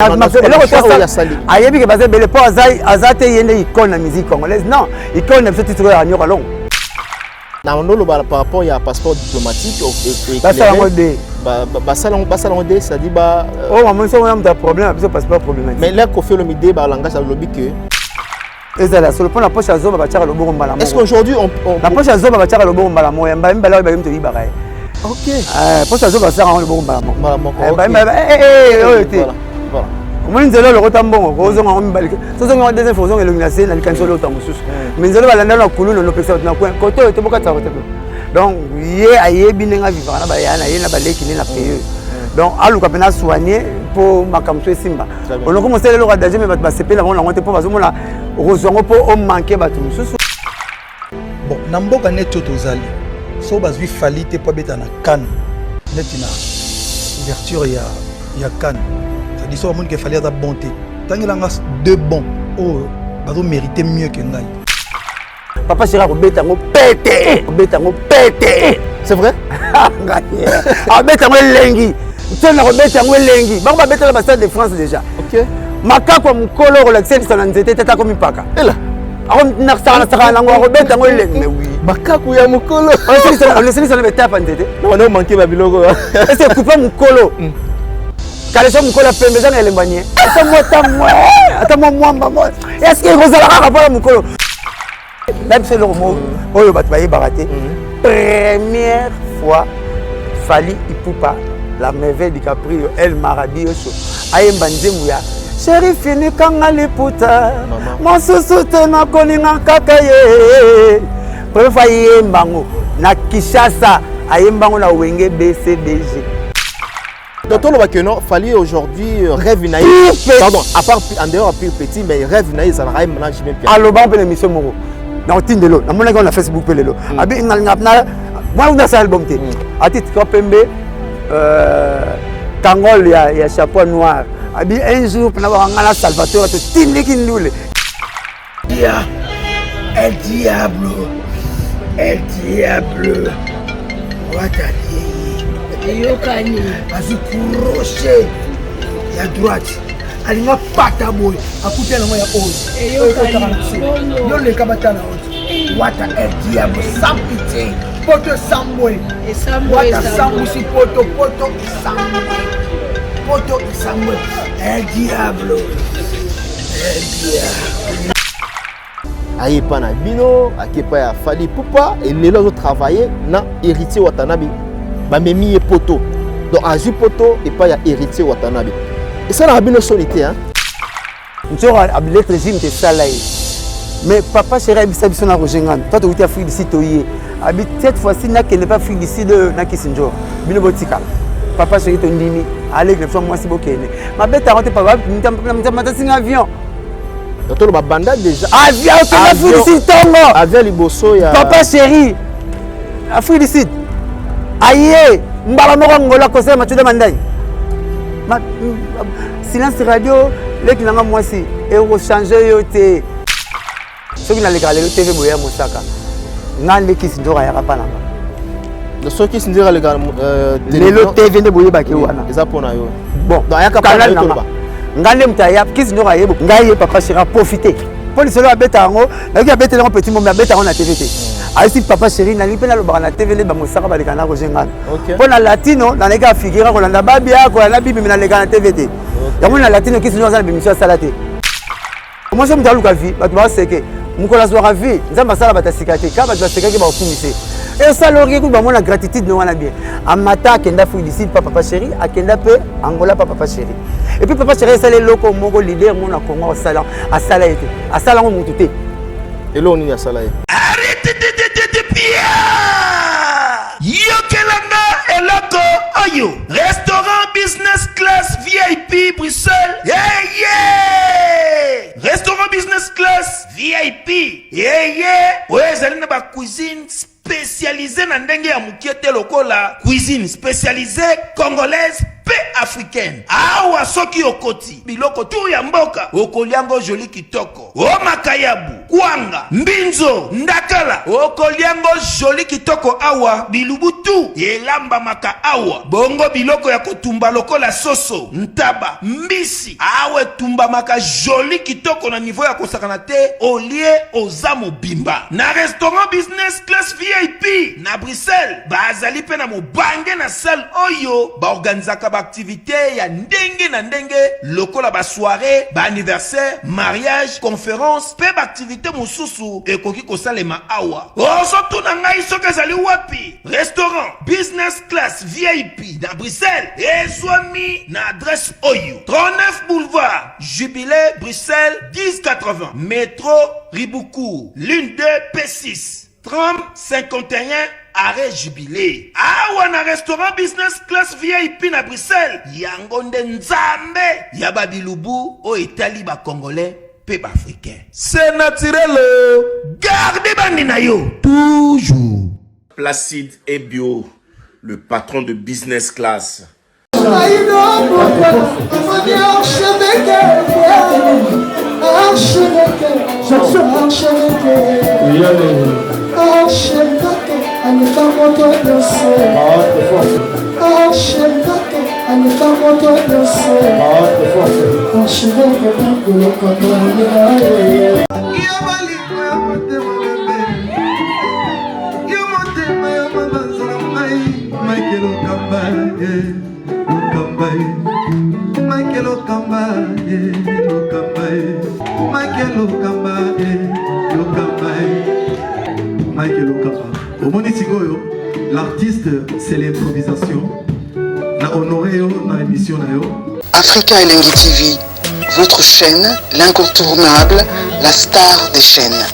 ayebi ke baza bele po azate yende icône na musique congolaise. Non, icône na petit truc à Nyoka long. Na ndolo par rapport ya passeport diplomatique et basalango ça dit ba oh maman ça on a un problème parce que passeport problématique. Mais là qu'on fait le midi ba langage à lobby que ezala sur le point la poche à zoba ba tchaka lobongo mbala. Est-ce qu'aujourd'hui on la poche à zoba ba tchaka lobongo mbala moya mbala ba mto libara. OK. Poche à zoba ça rend lobongo mbala mo. Voilà. Moi nzelo le rotambo ozonga ngombalike. Sozonga deuxième fois ozonga elongilase na likanso lo tamususu. Mais nzelo balanda na kululu no pesa na coin. Koto te boka tsakote. Donc ye ayebi nenga vivra na ba yana ye na baleki ni na paye. Donc aluka pena soigner pour makamso simba. On a commencé le radager mais ba sepela on la monter pour bazo mona rozongo pour on manquer batu mususu. Bon, na mboka neto tozali. So bazwi falite pour beta na kan. Netina ouverture ya kan. L'histoire monde qu'il fallait la bonté. Tant qu'il a deux bons, oh, bazo mériter mieux que ngai. Papa sera beta ngo pété, beta ngo pété. C'est vrai? Ah beta ngo lengi. Tu na beta ngo lengi. Ba beta la Stade de France déjà. OK. Makako mukolo relaxer ça nzete tata comme paka. Ela. Ako nakasaka na ngo beta ngo lengi. Mais oui. Makako ya mukolo. On laisse ça na tape nzete. Non on manquer ba biloko. Est-ce que couper mukolo? Kaleso mukolo pembe za na elembanye. Ata moi. Est-ce que vous allez rappeler mukolo? Même c'est le mot oyo bat baye baraté. Première fois Fally Ipupa la merveille du Caprio El Maradi Ocho ayemba nzembu ya chéri fini kanga liputa mon sosote na koninga kaka ye. Première fois yembango na Kinshasa ayembango na Wenge BCBG. Docteur Lobakeno, Fally aujourd'hui rêve naïf. Pardon, à part en dehors plus petit, mais rêve naïf, ça n'a rien mélange même bien. Alors, on peut l'émission Moro. Dans Tindelo, dans mon école, on a Facebook Pelelo. Abi, moi, on a ça album. À titre Kopembe, Kangol, il y a chapeau noir. Abi, un jour, pour avoir un Salvatore, tu t'indiques qu'il nous le. El diablo, what a dit? Yokani azikuroche ya droite alinga pata boy akutela moya ozi yo le kabata na ozi wata el diable sans pitié poto samboy wata sambusi poto samboy el diable aye pana bino akepa ya Fally Ipupa et les autres travailler na héritier Watanabe. Bamemi et poto. Donc Azu poto et pas ya héritier Watanabe. Et ça n'a pas solité hein. Nous avons le régime de salaire. Mais papa chéri habite sur la Rogengan. Toi tu es Afrique d'ici toyé. Habite cette fois-ci n'a qu'elle n'est pas Afrique d'ici de na Kisinjo. Bino botika. Papa chéri ton dimi. Allez que moi si bokene. Ma bête a rentré papa m'ta avion. Docteur ba banda déjà. Avion c'est Afrique d'ici tongo. Avion liboso ya. Papa chéri. Afrique d'ici. Aïe, mbala moko ngola kosa matuda mandai. Silence radio, les qui n'ont moi si et au changer yote. Ceux qui n'ont les galères TV boya Mosaka. Nan les qui s'indora ya rapana. De ceux qui s'indora les galères les TV de boya baki wana. Ezapona yo. Bon, donc ya kapana yo ba. Ngale mtaya qui s'indora yebo. Ngaye papa sera profiter. Police lo abeta ngo, na ki abeta ngo petit moment abeta ngo na TV. Ainsi papa chéri na lipe na lobaka na TV le ba mosaka ba lekana ko jengana. Pona latino na leka figura ko landa babi yako na bibi na lekana TV. Ya mona latino ki sinyo za bimisho salate. Moi je mtalu ka vie, ba tuba seke. Mukola soira vie, nzamba sala ba tasikate ka ba tuba seke ki ba ofumise. Et ça lori ko ba mona gratitude no wana bien. Amata kenda fu d'ici papa chéri, akenda pe Angola papa chéri. Et puis papa chéri ça les loko moko leader mona Congo sala asala ete. Asala ngo mutute. Et là on y a sala. Yokelanga eloko oyo restaurant business class VIP Bruxelles restaurant business class VIP ezali na ba cuisine spécialisée na ndenge ya mukiete lokola cuisine spécialisée congolaise pe africaine. Awa soki okoti biloko tu ya mboka okoliango joli kitoko. O makayabu, kwanga, mbinzo, ndakala okoliango joli kitoko awa bilubutu elamba maka awa. Bongo biloko ya kotumba lokola soso, ntaba, mbisi awe tumba maka joli kitoko na niveau ya kosakana te olie ozamo bimba. Na restaurant business class VIP na Bruxelles bazali pe na mobange na salle oyo ba organizaka ba activité ya ndenge na ndenge lokola ba soirée, ba anniversaire, mariage, conférence pe ba activité mosusu ekoki kosalema awa. Oso tuna ngai soki ezali wapi? Restaurant business class VIP na Bruxelles ezwami na adresse oyo 39 boulevard Jubilé Bruxelles 1080 métro Riboucourt l'une 2 P6 30 51 arrêt Jubilé. Awa na restaurant business class VIP na Bruxelles yango nde nzambe ya babilubu o etali ba congolais pe ba africain. C'est naturel. Gardez bandi na yo toujours. Placide et Bio, le patron de business class. L'artiste, c'est l'improvisation. Na honoré na émission na yo. Africa Elengi TV, votre chaîne, l'incontournable, la star des chaînes.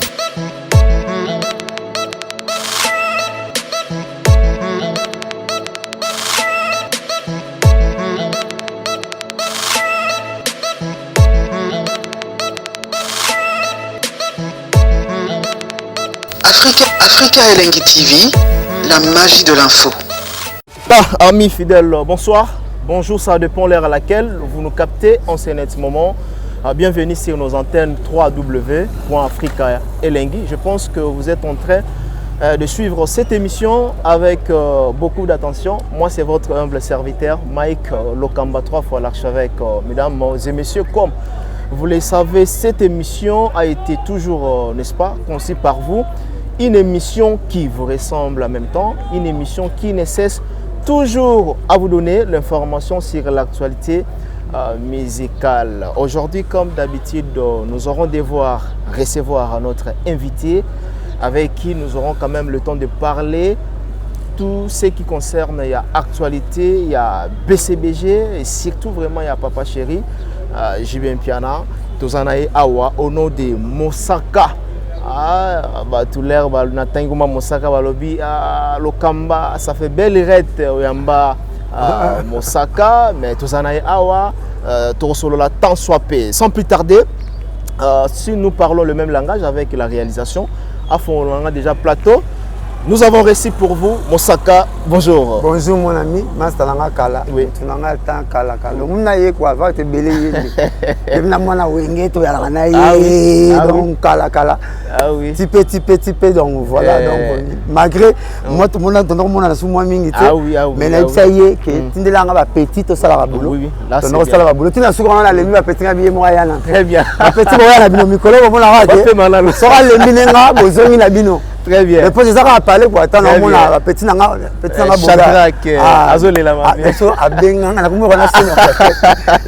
Africa Elengi TV, la magie de l'info. Amis fidèles, bonsoir. Bonjour, ça dépend l'heure à laquelle vous nous captez en ce net moment. Bienvenue sur nos antennes www.africa Elengi. Je pense que vous êtes en train de suivre cette émission avec beaucoup d'attention. Moi, c'est votre humble serviteur, Mike Lokamba, 3 fois l'archevêque. Mesdames et messieurs, comme vous le savez, cette émission a été toujours, n'est-ce pas, conçue par vous. Une émission qui vous ressemble en même temps, une émission qui ne cesse toujours à vous donner l'information sur l'actualité musicale. Aujourd'hui, comme d'habitude, nous aurons devoir recevoir notre invité avec qui nous aurons quand même le temps de parler tout ce qui concerne l'actualité, il y a BCBG et surtout vraiment il y a Papa Chéri, JB Mpiana, Tozanae Awa au nom de Mosaka. Tout l'air Natanguma Mosaka Balobi Lokamba, ça fait belle rette Oyamba Mosaka, mais Tozanae Awa, Torosolo la temps soit paix. Sans plus tarder, si nous parlons le même langage avec la réalisation, à fond on a déjà plateau. Nous avons reçu pour vous Mosaka. Bonjour. Bonjour mon ami, Master Langa Kala. Oui. Tu n'as pas Kala Kala. On a eu quoi? Va te bêler. Et maintenant on a wingé tout à la donc Kala Kala. Ah oui. Typé donc voilà donc malgré moi tout le monde a donné mon anas moi mingi. Ah oui ah oui. Mais là ça y est que tu ne l'as pas petit au salaire boulot. Oui oui. Là c'est bien. Salaire boulot. Tu n'as souvent on a les mieux petit bien moyen. Très bien. Petit moyen la bino mikolo on a raté. Sera le minenga bozomi la bino. Très bien. Mais pour ça, on a parlé pour attendre un moment. Petit nanga, Shadrach, Azolé la main. So abenga, na kumu kana sino.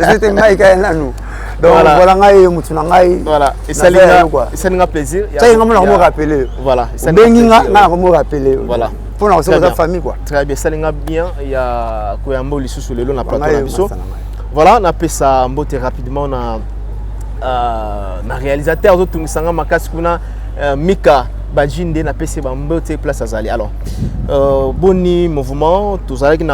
C'était Mike na nous. Donc voilà ngai mutu ngai. Voilà. Et ça nous plaisir. Ça il me rappeler. Voilà. Ça benga na me rappeler. Voilà. Pour nous c'est la famille quoi. Très bien. Ça nous bien. Il y a Koyambo lisusu lelo na plateau na biso. Voilà, on appelle ça mbote rapidement na réalisateur d'autres misanga makasi kuna Mika Bajinde na PC Bambote place Azali. Alors, boni mouvement, tout ça avec une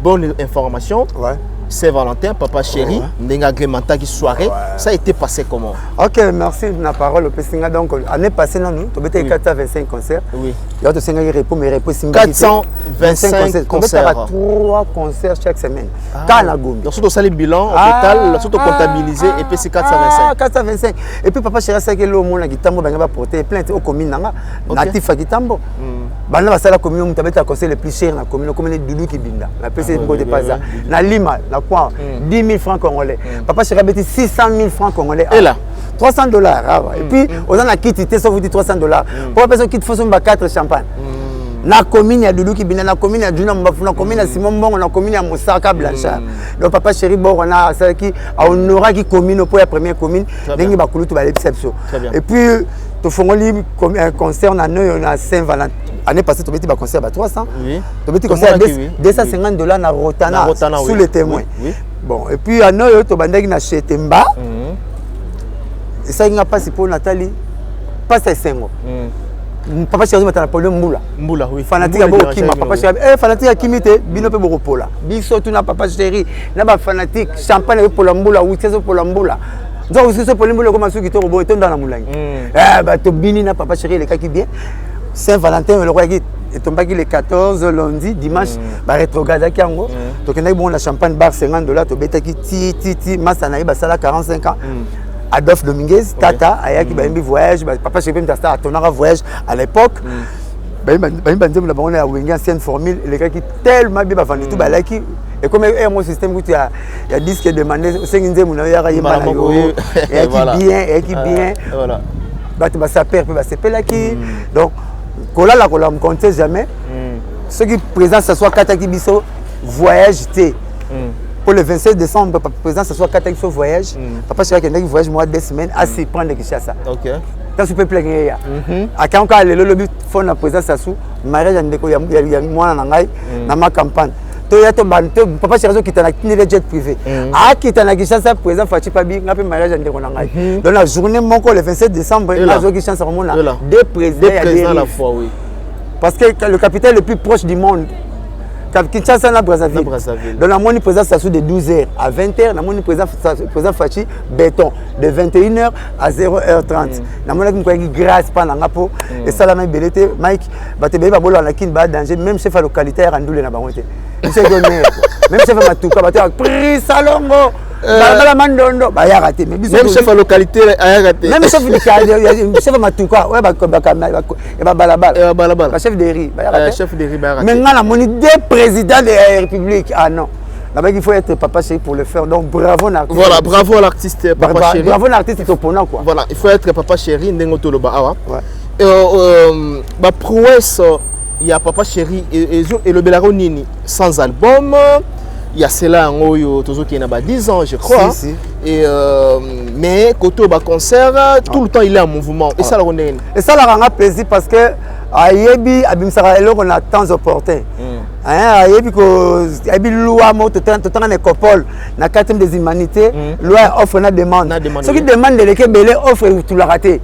bonne information. Ouais. Saint-Valentin, papa chéri, Ndenga Grémenta qui soirée, ça a été passé comment? Ok, merci de la parole au Pessinga. Donc, l'année passée, nous avons 425 concerts. Oui. Il y a 425 concerts. 3 concerts chaque semaine. Quand la gomme. Donc, surtout ça, les bilans, au total, surtout comptabilisé, et puis c'est 425. 425. Et puis, papa chéri, c'est que l'homme, on a Gitambo, on va porter plainte aux communes, natifs à Gitambo. Bana va la commune, on a conseil le plus cher dans la commune, comme les Doudou qui binda. La PC de pas ça. Na Lima, la quoi 10 000 francs congolais. Papa chéri, 600 000 francs congolais. Et là $300. Et puis, on a quitté, ça vous dit $300. Pour la personne qui faut 4 champagne. La commune ya Doudou qui binda, la commune ya Juna Mbafu, la commune ya Simon Bongo, la commune ya Moussaka Blanchard. Donc papa chéri bon on a ça qui honora qui commune pour la première commune, dengi bakulu to ba l'exception. Et puis to fongoli un concert na Saint-Valentin. Année passée tu beti ba concert ba 300. Oui. Tu beti concert $250 na Rotana sous les témoins. Bon et puis à Noyo to bandaki na Chetemba. Et ça il n'a pas si pour Nathalie pas c'est 5 mois. Papa chéri matana polio mbula oui fanatique ya bokima papa chéri fanatique ya kimite bino pe bokopola biso tuna papa chéri na ba fanatique champagne pe pola mbula witezo pola mbula donc c'est pola mbula comme ceux qui to robo etonda na mulangi ba to bini na papa chéri le kaki bien Saint-Valentin le roi qui est tombé le 14 lundi dimanche ba rétrograde ki yango to kenai bon la champagne bar $50 to betaki ti masana ba sala 45 ans Adolphe Dominguez, Tata, Ayaki Baimbi voyage, papa chez Bim Tasta, Tonara voyage à l'époque. Baimbi on a une ancienne formule, les gars qui tellement bien vendu tout balaki. Et comme mon système où il y a disque demandé, c'est une zone où il y a qui bien, voilà. Bah tu vas s'appeler, tu vas s'appeler là qui. Donc, cola la cola me comptait jamais. Ceux qui présentent ce soir Kataki Bisso voyage T. Pour le 27 décembre, papa président, ce soit 4 ans voyage. Papa chéri qui voyage moi 2 semaines à s'y prendre qui ça. OK. Quand tu peux plaigner à quand le lobby font la présence ça sous mariage ndeko ya moi na ngai na ma campagne. To ya to banto papa chéri qui t'a kini le jet privé. Ah qui t'a na Kinshasa président Fati Pabi ngapi mariage ndeko na ngai. Dans la journée mon le 27 décembre, la zo Kinshasa vraiment là deux présidents à la fois oui. Parce que le capitaine le plus proche du monde Kinshasa na Brazzaville. Dans la moni présence ça sous de 12h à 20h, la moni présence Fachi béton de 21h à 0h30. La moni qui grâce pas na ngapo et ça la même belité Mike ba te ba bolo na kin ba danger même chef à localité à Randoule na bangote. C'est donné. Même chef à Matuka ba te prix salongo. Ba mandondo ba ya raté mais même chef à localité a raté. Même chef de chef à Matuka ouais ba balabala. Balabala. Chef de riz ba ya raté. Chef de riz ba ya raté. Maintenant la moni des présidents de la République. Ah non. Là-bas, il faut être papa chéri pour le faire. Donc bravo l'artiste. Voilà, bravo à l'artiste papa chéri. Bravo l'artiste est opponent quoi. Voilà, il faut être papa chéri ndengo toloba awa. Ba prouesse il y a papa chéri et le Belaro Nini sans album. Il y a cela en Oyo Tozo qui a 10 ans je crois. Si. Et mais Koto ba concert tout le temps il est en mouvement et ça la connaît. Et ça la rend plaisir parce que ayebi abimsara eloko na temps opportun. Ayebi ko ayebi loi mo to tanga ne copole na 4e des humanités loi offre na demande. Ce qui demande de que belé offre tout la raté.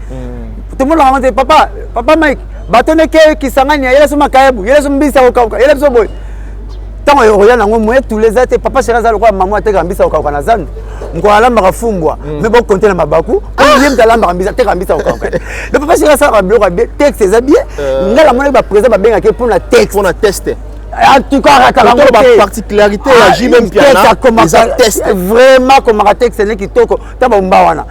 Tout le monde a demandé papa Mike batone qui sangani yela suma kaebu yela suma bisa okauka yela so boy. Tant on regarde en moyen tous les athées papa chéri za quoi maman te gambisa okauka na zandu. Ngo alamba kafumbwa mais bon compter na mabaku comme talamba gambisa te gambisa okauka. Le papa chéri ça va bloquer bien texte c'est bien. Ngala mona ba président ba benga ke pour la texte pour la tester. En tout cas la particularité la JM Piana vraiment comme un texte n'est qui toko taba mbawana.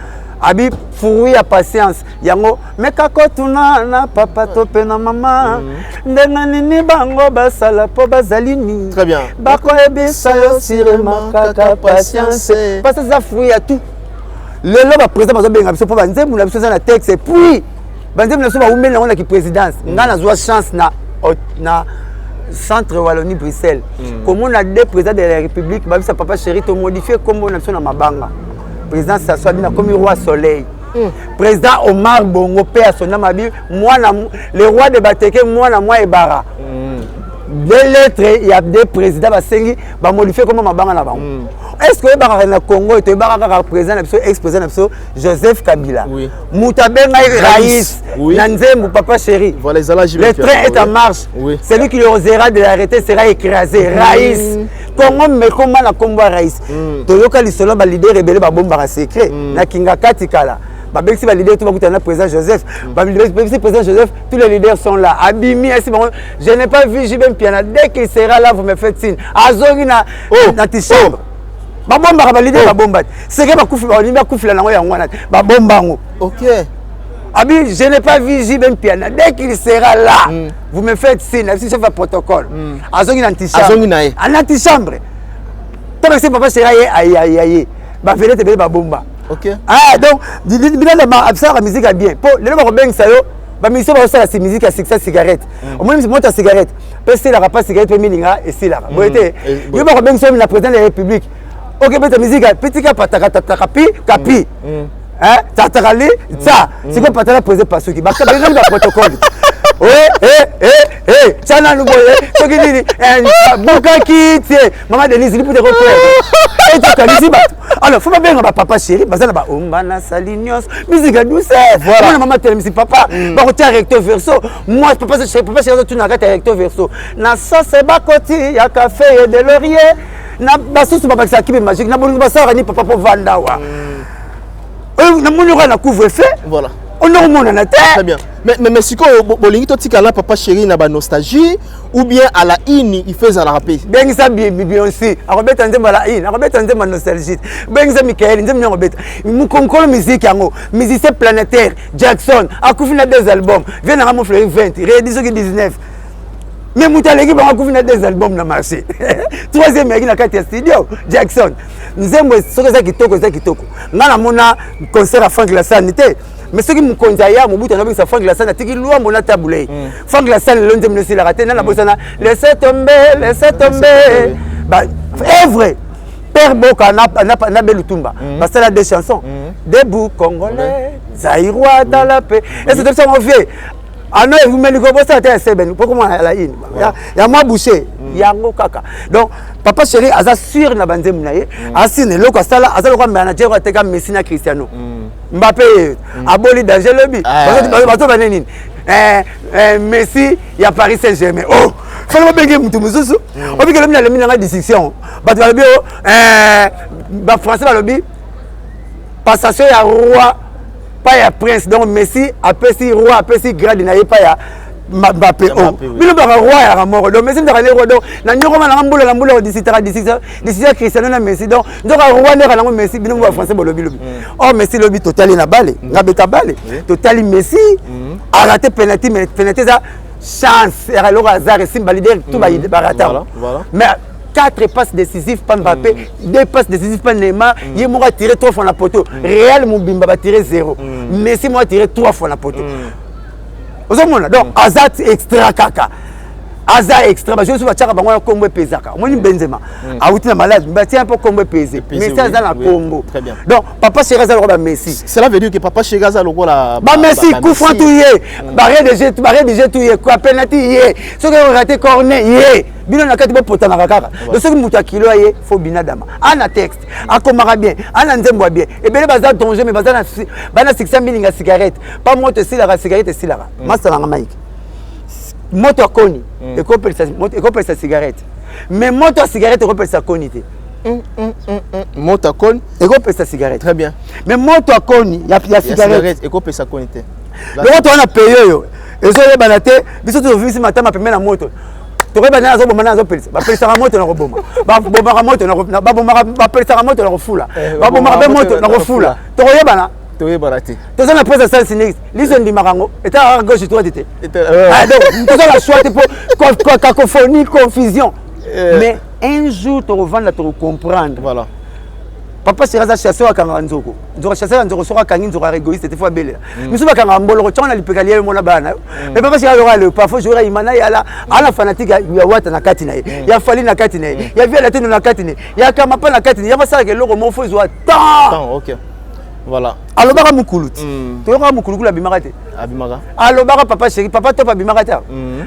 Abi fruit à patience yango mekako tuna na papa tope na mama ndenga nini bango basala po bazalini très bien bako ebisa yo sirema kaka patience parce que ça fruit à tout le lo ba président bazo benga biso po banzembu na biso na texte et puis banzembu na so ba umela on ki présidence ngana zo chance na centre Wallonie Bruxelles comme on a deux présidents de la République ba bisa papa chéri to modifier comme on a biso na mabanga président s'assoit bien comme roi soleil. Président Omar Bongo père son nom abi moi le roi de Bateke moi et Bara. Des lettres il y a des présidents ba sengi ba modifier comme mabanga na bango. est-ce que le Congo est un président, ex-président Joseph Kabila? Oui. Moutabenga Raïs, Nanzembo, papa chéri. Voilà, le train est en marche. Oui. Celui qui le osera de l'arrêter sera écrasé. Raïs. Congo me comment la combo Raïs. Toyoka lisolo ba leader rebelle ba bomba secret. Na kinga katikala. Ba bexi ba leader tout ba kutana président Joseph. Ba bexi président Joseph, tous les leaders sont là. Abimi, je n'ai pas vu Jibem Piana. Dès qu'il sera là, vous me faites signe. Azongi na chambre. Ba bomba ba leader ba bomba. C'est que ba kufi ba limba kufi la ngoya ngwana. Ba bomba ngo. OK. Abi, je n'ai pas vu Jibem Piana. Dès qu'il sera là, vous me faites signe. Si je fais protocole. Azongi na antichambre. Azongi na ye. En antichambre. Tant que c'est papa sera aïe aïe aïe. Ba vele te ba bomba. OK. Ah donc, bilan ma absar la musique a bien. Po, le ba ben sayo, ba musique ba ça la musique à cigarette. Au moins monte à cigarette. Parce que la pas cigarette pe mininga et c'est là. Bon été. Yo ba ben so la président de la République. OK, mais ta musique petit ka pataka kapi. Hein? Tatakali, ça, c'est quoi patala poser par ceux qui ba le protocole. Chana nous boye, ce qui dit Bukaki, maman Denise, il peut te refaire. Et tu as dit, alors, faut pas bien papa chéri, parce que là-bas, Ombana Salinios, musique douceur. Voilà, maman telle musique papa, bah on tient recto verso. Moi, papa chéri, tu n'as qu'à recto verso. Na sauce c'est bakoti, ya café et de laurier. Na basus papa ça qui est magique, na bolu basa rani papa pour vandawa. Na mounura na couvre-feu. Voilà. On a au monde en terre. Très bien. Mais si vous voulez que papa chéri n'a pas nostalgie ou bien à la in il fait à la rapide. Bien ça bien aussi. À Robert Andem à la in, à Robert Andem à nostalgie. Bien ça Michael, Andem Robert. Nous concorde musique yango, musicien planétaire, Jackson, a couvert 2 albums. Vient à mon fleuve 20, réalisé 19. Mais Moutalegi va couvrir 2 albums dans le marché. 3e mec na 4 studio, Jackson. Nous aimons ce que ça qui toko. Ngana mona concert à Frank Lassane était. Mais ce qui me conseille, mon bout de sa Frank Lassane, c'est qu'il loue mon taboulé. Frank Lassane, l'un de mes la raté, n'a pas laissez tomber. Bah, est vrai. Père Boka n'a Belutumba. Parce que là des chansons. Debout Congolais, Zaïrois dans la paix. Et c'est de ça qu'on fait. Ah non, vous mettez le gros ça à Seben. Pourquoi moi la in? Il y a moi bouché. Il y a mon caca. Donc, papa chéri, Aza sûr na bandem naie. Asine le quoi ça là, Aza le quoi manager wa teka Messi na Cristiano. Mbappé, aboli danger le bi. Bato banenine. Messi, il y a Paris Saint-Germain. Oh, faut le bengue mutu mususu. On dit que le mina le mina na discussion. Bato ba bio ba français ba lobi. Passation ya roi. Pas ya prince donc Messi appelle si roi appelle si grade na pas ya Mbappé oh bino ba roi ya mort donc Messi ndaka le roi donc na nyoko na ngambula d'ici Cristiano na Messi donc ndoka roi ne kana Messi bino ba français bolobi oh Messi lobi totali na balle ngabeta balle totali Messi a raté penalty mais penalty ça chance et alors hasard et simba leader tout ba barata mais 4 passes décisives par Mbappé, 2 passes décisives par Neymar, il m'a tiré 3 fois la poteau. Real Moubimba va tirer 0. Messi m'a tiré 3 fois la poteau. Vous avez donc Azat extra kaka. Azat extra, je suis pas bango Combo pesaka. Moi ni Benzema. A outi na malade, mais tiens un peu Combo pesé. Messi Azat na Combo. Très bien. Donc papa chéri Azat le Messi. Cela veut dire que papa chéri Azat le la ba Messi coup franc tout yé. Barré de jet tout yé, quoi penalty yé. Ce que on raté corner yé. Bino na kati bo potana kaka. Le ce qui muta kilo yé, faut binadama. Ana texte, akomara bien, ana nzembo bien. Et bien baza danger mais baza na 600 000 cigarette. Pas moto si la cigarette si la. Master na Mike. Moto koni et sa cigarette mais moto cigarette et sa konité moto koni et sa cigarette très bien mais moto koni il y a cigarette et sa konité le moto on a payé yo et so le banaté biso to visi matama pemé na moto to re bana zo bomana zo pelisa ba pelisa ra moto na roboma ba bomara moto na ba bomara ba pelisa ra moto na rofula ba bomara moto na rofula to re bana tu baraté tu as la prise de sinistre lison di marango et à gauche toi t'étais donc tu as la choix pour cacophonie confusion mais un jour tu vas la comprendre voilà papa c'est raza chasser à Kanganzoko tu chasser à Nzoko sera Kangin tu auras égoïste cette fois belle mais souvent quand mbolo tu as le pécalier mon bana mais papa c'est aura le parfois j'aurais imana ya la ala fanatique ya wata na katina ya fali na katina ya via la tête na katina ya kama pa na katina ya ça que le roman faut jouer tant OK Voilà. Alobaka mukuluti. Toyoka mukuluku la bimaka te. Abimaka. Alobaka papa chéri, papa top abimaka te.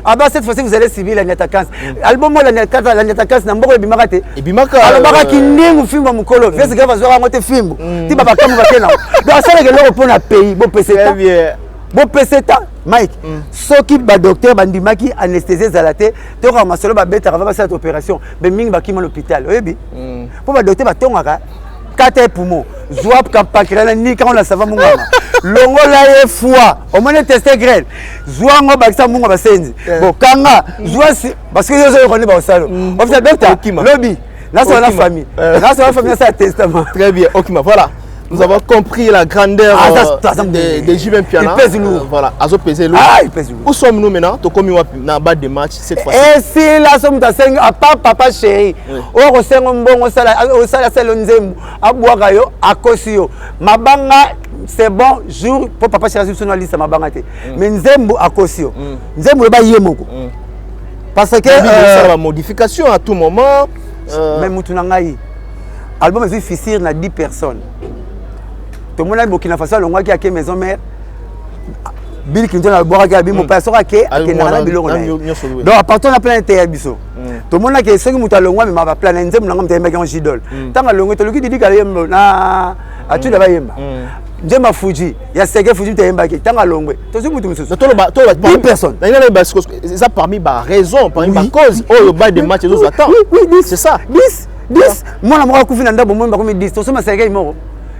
Ah cette fois-ci vous allez subir la Nyatakansi. Album la Nyatakansi na mboko la bimaka te. Ebimaka. Alobaka kinengu fimba mukolo. Fesi grave zo ngote fimbo. Ti papa kamu bakena. Donc ça que l'eau pour na pays, bon peseta. Bon peseta. Mike. Soki ba docteur bandimaki anesthésie zalate, to ka masolo ba beta va cette opération. Ben mingi bakima l'hôpital. Oyebi. Pour ba docteur ba tongaka 4 poumons. Zouap kapakela ni quand on a sava munga. Longo la ye foi. Au moins tester graine. Zouango bakisa munga ba senzi. Bon kanga, zoasi parce que yo connais ba osalo. On fait docteur. Lobby. Là c'est la famille. Là c'est la famille ça testament. Très bien. Okima, voilà. Nous avons compris la grandeur des Jibin Piana. Il pèse lourd. Voilà, Azo pèse lourd. Ah, il pèse lourd. Où sommes-nous maintenant? Tu commis dans bas de match cette fois-ci. Et si là sommes à 5 à papa chéri. Au sengo mbongo sala au sala selonzembu abwaka yo akosio. Mabanga c'est bon jour pour papa chéri sur la liste mabanga te. Mais nzembu akosio. Nzembu ba yemoko. Parce que ça va modification à tout moment. Même mutunangai. Album est difficile na 10 personnes. Tout le monde a Burkina Faso longa qui a que maison mère Bill Clinton a boire qui mon père sera que na bilongo donc à partir on a plein intérêt biso tout le monde a que ceux qui muta longa mais ma plan nzem na ngam tembe kan jidol tanga longa to luki didi kale yembo na atu da bayemba Njema Fuji ya sege Fuji temba ki tanga longwe to si mutu mususu to ba 10 personnes ça parmi ba raison parmi ba cause oh ba de match nous attend c'est ça 10 moi la moi ku fina ndabo mo ba comme 10 to so ma sege imoko.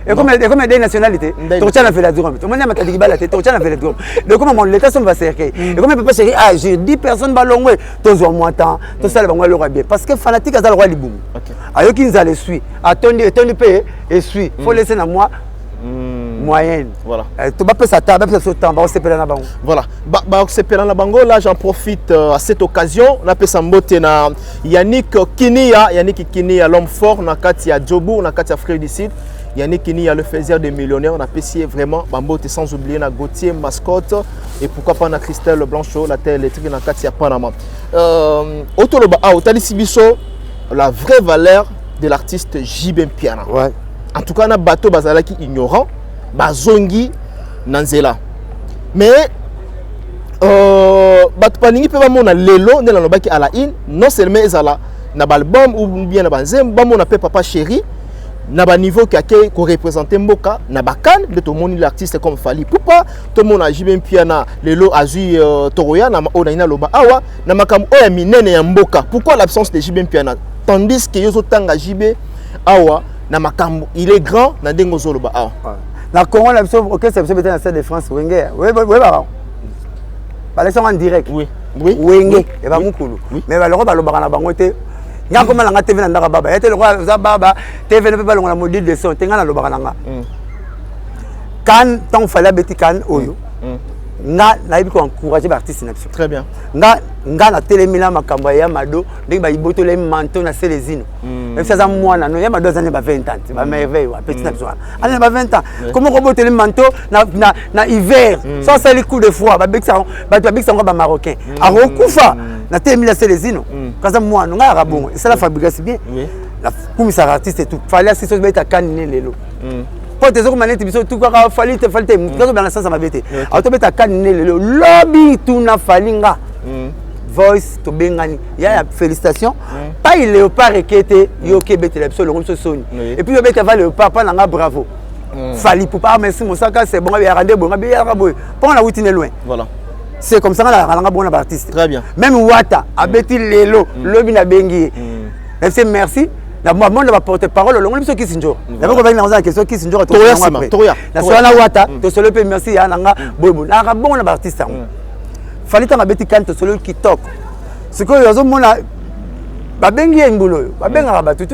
Et comme des nationalités, tu tiens la vélodrome. Tu m'as dit que tu tiens la vélodrome. Donc, comment l'État va cerquer? Et comme papa chéri, ah, j'ai 10 personnes ballonnées, tous au moins temps, tout ça, le roi bien. Parce que fanatique, ça le roi liboum. Ayo qui nous a les suit. Attendez, payer et suit. Faut laisser à moi moyenne. Voilà. Tu vas passer ça, tu vas passer temps, on s'épelle na bango. Voilà. Ba s'épelle na bango. Là, j'en profite à cette occasion. On appelle ça mbote na Yannick Kinia, l'homme fort, na Katia Djobu, na Katia Frère du Sud. Yannick Kini, le faiseur des millionnaires, on a apprécié vraiment Bambote sans oublier na Gauthier Mascotte et pourquoi pas na Christelle Blanchot, la terre électrique na Katia Panama. Otoloba Sibiso, la vraie valeur de l'artiste Jibin Piana. Ouais. En tout cas, na bateau bazalaki ignorant, bazongi nanzela. Mais bato paningi pe bamona lelo ne la lobaki à la in, non seulement ezala na balbum ou bien na banzem, bamona pe papa chéri. Na ba niveau qui a représenté Mboka na bakan de tout le monde l'artiste comme Fali Poupa tout le monde a Jibin Piana lelo azui Toroya na onaina loba awa na makam oya minene ya Mboka. Pourquoi l'absence de Jibin Piana tandis que yozo tanga Jibé awa na makam il est grand na dengo zoloba awa na Congo la biso OK c'est peut-être na Stade de France Wenger oui ba laisse en direct oui Wenger et ba mukulu mais ba loko ba loba na bango te nga koma la TV na ndaka baba ete lokwa za baba TV ne peut pas longa module de son tenga na lobaka nanga kan tant fallait beti kan oyo nga na ibi ko encourager ba artiste na biso très bien nga na telemila makambo ya mado ndenge ba iboto le manto na selezino même ça za mwana no ya mado za ne ba 20 ans ba merveille wa petit na biso ana ba 20 ans comment ko boto le manto na hiver sans ça les coups de froid ba biksa ba marocain a rokufa na telemila selezino kaza mwana nga rabongo et ça la fabrication bien la kumisa artiste et tout fallait si so beta kanine lelo pour te dire manette biso tout ka fallait te ngazo bana sasa mabete auto beta kanine lelo lobby tout na falinga voice to bengani ya félicitations pas il léopard rekete yo ke bete la biso le so soni et puis yo beta va léopard pas nga bravo Fali Poupa merci Mosaka c'est bon ya rende bon ya rabo pour la routine loin voilà. C'est comme ça que la bonne artiste. Très bien. Même Wata, Abeti Lelo, Lobi na Bengi. Merci. La moi va porter parole le monde qui sinjo. D'abord on va dans la question qui sinjo Toria. La soana Wata, to solo pe merci ya nanga bobo. Na bon artiste. Fallait ta Abeti kan to solo qui tok. Ce que yozo mona babengi ngolo babenga ba tout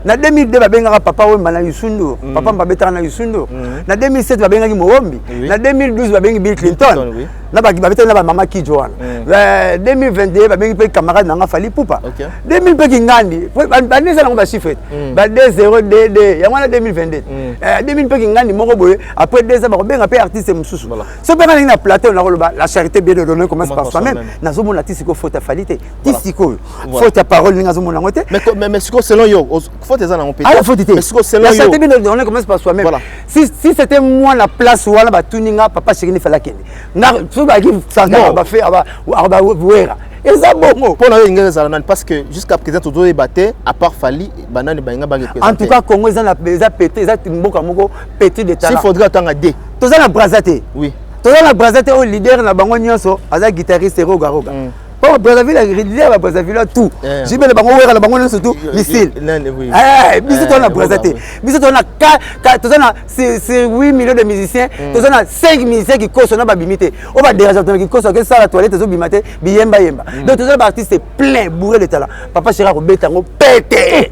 na 2002 babenga papa wemba na Yusundo papa mbabeta na Yusundo na 2007 babenga ki Moombi na 2012 babengi Bill Clinton na ba babeta na ba mama ki Joan 2022 ba bengi pe camarade nanga Fally Ipupa 2000 pe kingandi ba neza na ba chiffre ba 20 DD ya mwana 2022 2000 pe kingandi moko boye après 2 ans ba benga pe artiste mususu so pe na na plateau na koloba la charité bien de donner commence par soi-même nazo mona tisiko faute Falité tisiko faute parole ninga zo mona ngote mais selon yo faute ça na mon petit mais selon yo la charité bien de donner commence par soi-même si c'était moi la place wala ba tuninga papa chéri fala kende na so ba ki sanga ba faire ba wera et ça bon pour la ingénieur Zalanan parce que jusqu'à présent tout débatté à part Fally banane bainga ba en tout cas Congo ils ont la pété ils ont mboka moko pété de talent s'il faudrait attendre D to za na Brazzaville oui to za na Brazzaville au leader na bango nyonso aza guitariste Roga pour Brazzaville leader ba Brazzaville tout jibele bango wera la bango nyonso tout missile biso to na Brazzaville biso to na to za na c'est 8 millions de musiciens to za na 5 musiciens qui koso na ba bimité on va déranger to qui koso que ça la toilette zo bimate biyemba yemba donc to za ba artiste plein bourré de talent papa Chéri robeta ngo pété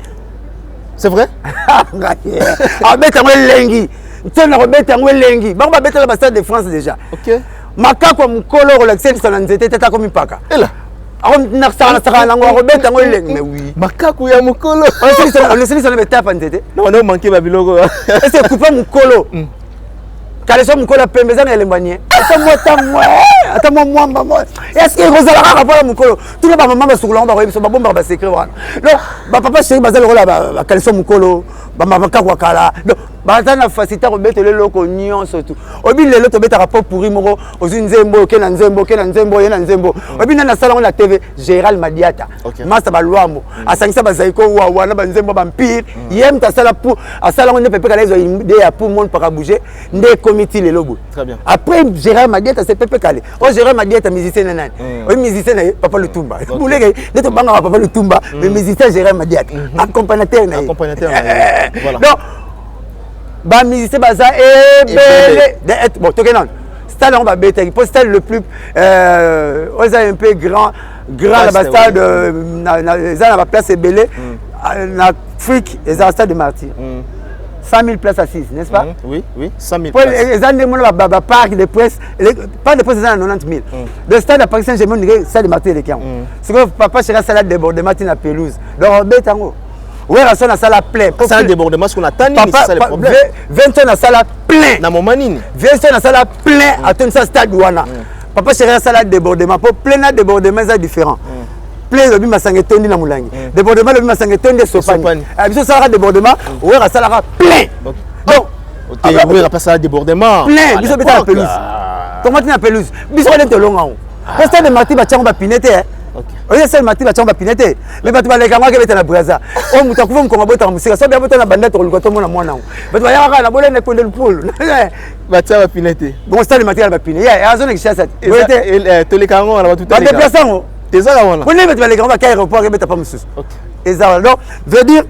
c'est vrai ah beta ngo lengi tena robeta ngo lengi bango ba beta la Stade de France déjà OK makako mukolo relaxer sana nzete tata komi paka ela ako nakisaka saka nango robeta ngo lengi mais oui makako ya mukolo on se na beta pa nzete non on manqué ba biloko est-ce couper mukolo kale so mukolo pembeza na elembanye ata moi est-ce que rozala ka pa mukolo tout le ba maman ba sukula ba ko ba bomba ba secret wana non ba papa Chéri bazalo rola ba kale so mukolo ba makako kala donc baza na facilité robeta le loko nyonso tout obi lelo to beta rapport pourri moko ozi nzembo ke na nzembo ye na nzembo obi na sala na TV Gérald Madiata master balwambo asangisa bazaiko wa na banzembo ba mpire yem ta sala pour asala on ne peut pas les idée ya pour monde para bouger ndé comité le lobo très bien après Gérald Madiata c'est Pepe Kale o Gérald Madiata musicien nani o musicien na papa Lutumba boulé de to banga papa Lutumba mais musicien Gérald Madiata accompagnateur na voilà donc ba musicien baza ebele de bon tokenon stade on va bêter pour stade le plus oza un peu grand la stade na ba place ebele na Afrique et ça stade de Martyr 100 000 places assises n'est-ce pas oui 100 000 pour les années mon ba parc de presse pas de presse dans 90 000 le stade à Paris Saint-Germain le stade de Martyr les camps c'est que papa Chéri salade de bord de Martin à pelouse donc bétango ouais, la salle a plein. Ça un débordement, ce qu'on attend, c'est ça le problème. 20 ans la salle plein. Dans mon manine. 20 ans la salle plein. Attends ça stade ouana. Papa Chéri la salle débordement. Pour plein de débordements c'est différent. Plein de bima sangetendi na mulangi. Débordement le bima sangetendi sopani. Biso ça débordement, ouais la salle plein. Donc, oui, la salle débordement. Plein, biso beta la pelouse. Comment tu na pelouse? Biso on est longa. Parce que le Marty ba tchamba pinete. Oui, c'est le matin, tu vas pinete. Mais tu vas aller quand tu vas Brazza. Oh, tu vas pouvoir me combattre en musique. Ça, tu vas la bandette pour le coton mon amour. Mais tu vas y avoir la bonne école de poule. Tu vas pinete. Bon, c'est le matin, tu vas pinete. Il y a un zone qui chasse. Tu les carons, on va tout à l'heure. Déplaçant. T'es ça là, on est les grands à l'aéroport et tu pas monsieur. Et ça, donc, veut dire,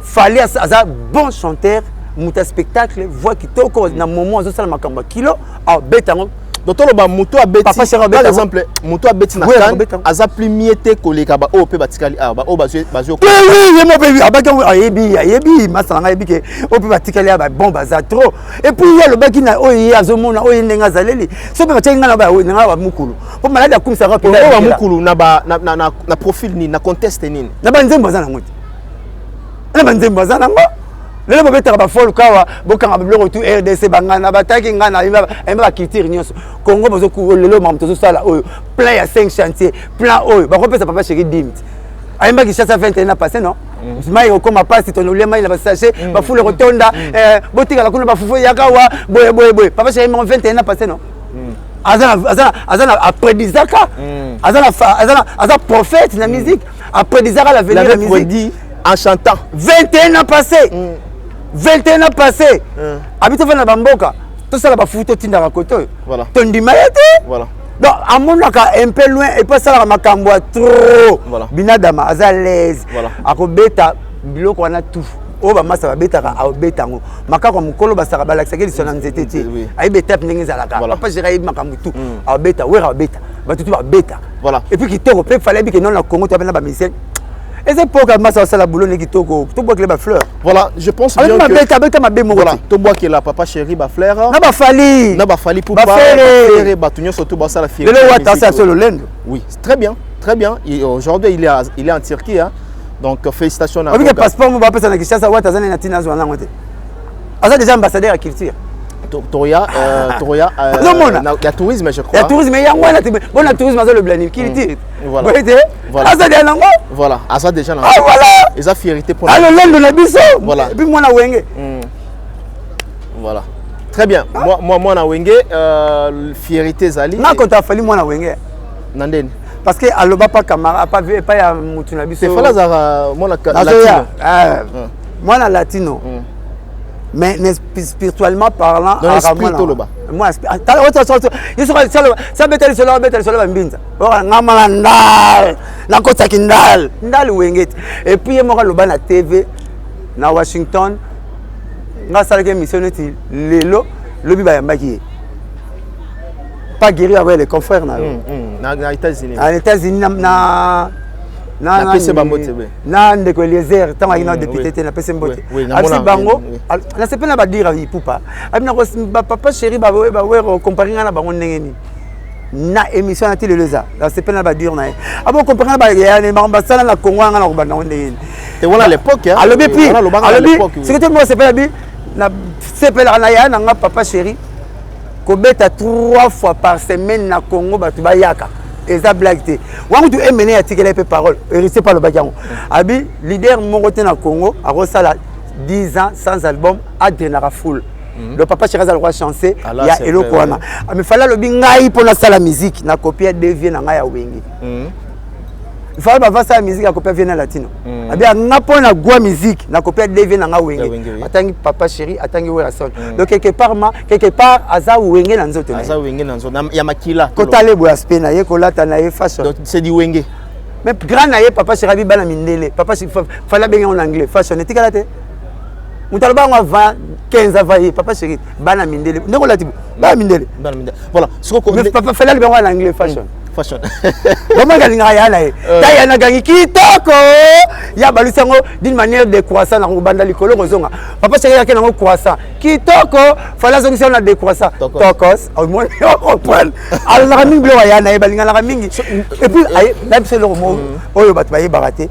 fallait un bon chanteur, monter spectacle, voix qui t'a encore dans le moment où ça le macamba kilo, à bétango. Donc le ba moto abeti par exemple moto abeti na kan aza plus miete koleka ba o pe batikali ba o bazo oui mo pe abaka ayebi masanga ayebi ke o pe batikali ba bon baza trop et puis il y a le baki na o yi azomona o yi ndenga zaleli so pe batyenga na ba ndenga ba mukulu po malade akumisa ka pe ba mukulu na ba na profil ni na conteste nini na ba nzembo za na ngoti na ba nzembo za na ngo lelo bobetaka bafol kawa bokanga biloko tu RDC bangana bataki ngana ayeba bakitire nyonso Congo bozoku lelo mamu tozosala oyo plein ya 5 chantier plein oyo bakopesa papa Chéri dimit ayeba kishasa 21 na passé non mai okoma pasi tonolia mai na basache bafule kotonda botikala kuna bafufu yakawa boye papa Chéri 21 na passé non azana apredizaka azana prophète na musique apredizaka l'avenir de la musique en chantant 21 ans passé 21 ans passé habite na bamboka tout ça la bafuto tinda koto voilà tondima yete voilà donc amonaka un peu loin et pas ça la makambo trop voilà binadama aza l'aise voilà akobeta biloko wana tout o ba masa babetaka abetango makako mukolo basaka balakisaki lisona nzete ti ayebeta ndenge ezalaka papa Chéri makambo tout abeta wera abeta batutu babeta voilà et puis kitoko pe fallait que non na Congo tu as na ba musicien Et c'est pour que Massa la boulot qui toko, tout bois que les fleurs. Voilà, je pense bien que voilà, tout bois que la papa chérie ba fleur. Na ba fali pour pas faire batunyo surtout ba ça la fille. Le wata ça sur le lendo. Oui, très bien, très bien. Aujourd'hui il est en Turquie hein. Donc félicitations à vous. Le passeport mon papa ça na Kinshasa wata ça na tina zo na ngote. Asa déjà ambassadeur à culture. Toria, il y a tourisme, je crois. Il y a tourisme, il y a bon tourisme dans le Blani. Qui dit voilà. Voilà. Voilà. Ça déjà. Ah voilà. Et ça fierté pour. Ah le lend de la biso. Voilà. Et puis moi na wenge. Voilà. Très bien. Moi na wenge fierté zali. Na quand a fallu moi na wenge. Nandeni. Parce que aloba pas camarade pas ya mutu na biso. C'est fala za moi na latino. Moi na latino. Mais spirituellement parlant, dans l'esprit moi, ça bête sur mbinza. Ngama ndal, na kota kindal, ndal wengeti. Et puis moi loba na TV na Washington, nga sala ke mission eti lelo lobi ba yambaki. Pas guéri avec les confrères na. Na États-Unis. À États-Unis na ndeko Eliezer tant qu'il a député na pese mbote asi bango na sepe na ba dire ipupa abina ko papa chéri ba comparer na bango ndengeni na émission na teleleza na sepe na ba dire na abo comparer na ba ya ne mbasala na Congo nga na ko bana ndengeni et voilà l'époque hein alobi c'est que moi sepe na bi na sepe na ya na nga papa chéri ko beta 3 fois par semaine na Congo batu ba yaka. Et ça blague. Wangu tu es mené à tirer les paroles. Hérité par le bagarre. Abi leader mongoté na Congo a reçu 10 ans sans album à Denara Full. Le papa Chéraz a le droit de chanter. Il y a Elo Kouana. Mais fallait le bingaï pour la musique. Na copier devient na ngaya wengi. Il fallait pas faire la musique à copier vienne latino. Abi na pour na gua musique na copier devient na ngaya wengi. Atangi papa chéri atangi wera son. Donc quelque part aza wengi na nzoto. Aza wengi na nzoto. Ya makila. Kota le bo aspect na ye kolata na ye fashion. Donc c'est du wenge. Mais grand na ye papa chéri bana mindele. Papa fallait bien en anglais fashion. Et tikalate. Mutalba on va 15 avant papa chéri bana mindele. Ndeko latibu. Bana mindele. Voilà. Papa fallait bien en anglais fashion. Fashion. Comment galinga ya na ye. Ta na gangi kitoko. Ya balusango d'une manière décroissant na banda likolo kozonga. Papa chéri ya kenango croissant. Kitoko fallait zongi na décroissant. Tokos au moins on prend. Alors la mingi blo ya na ye balinga la mingi. Et puis même c'est le mot oyo bat baye baraté.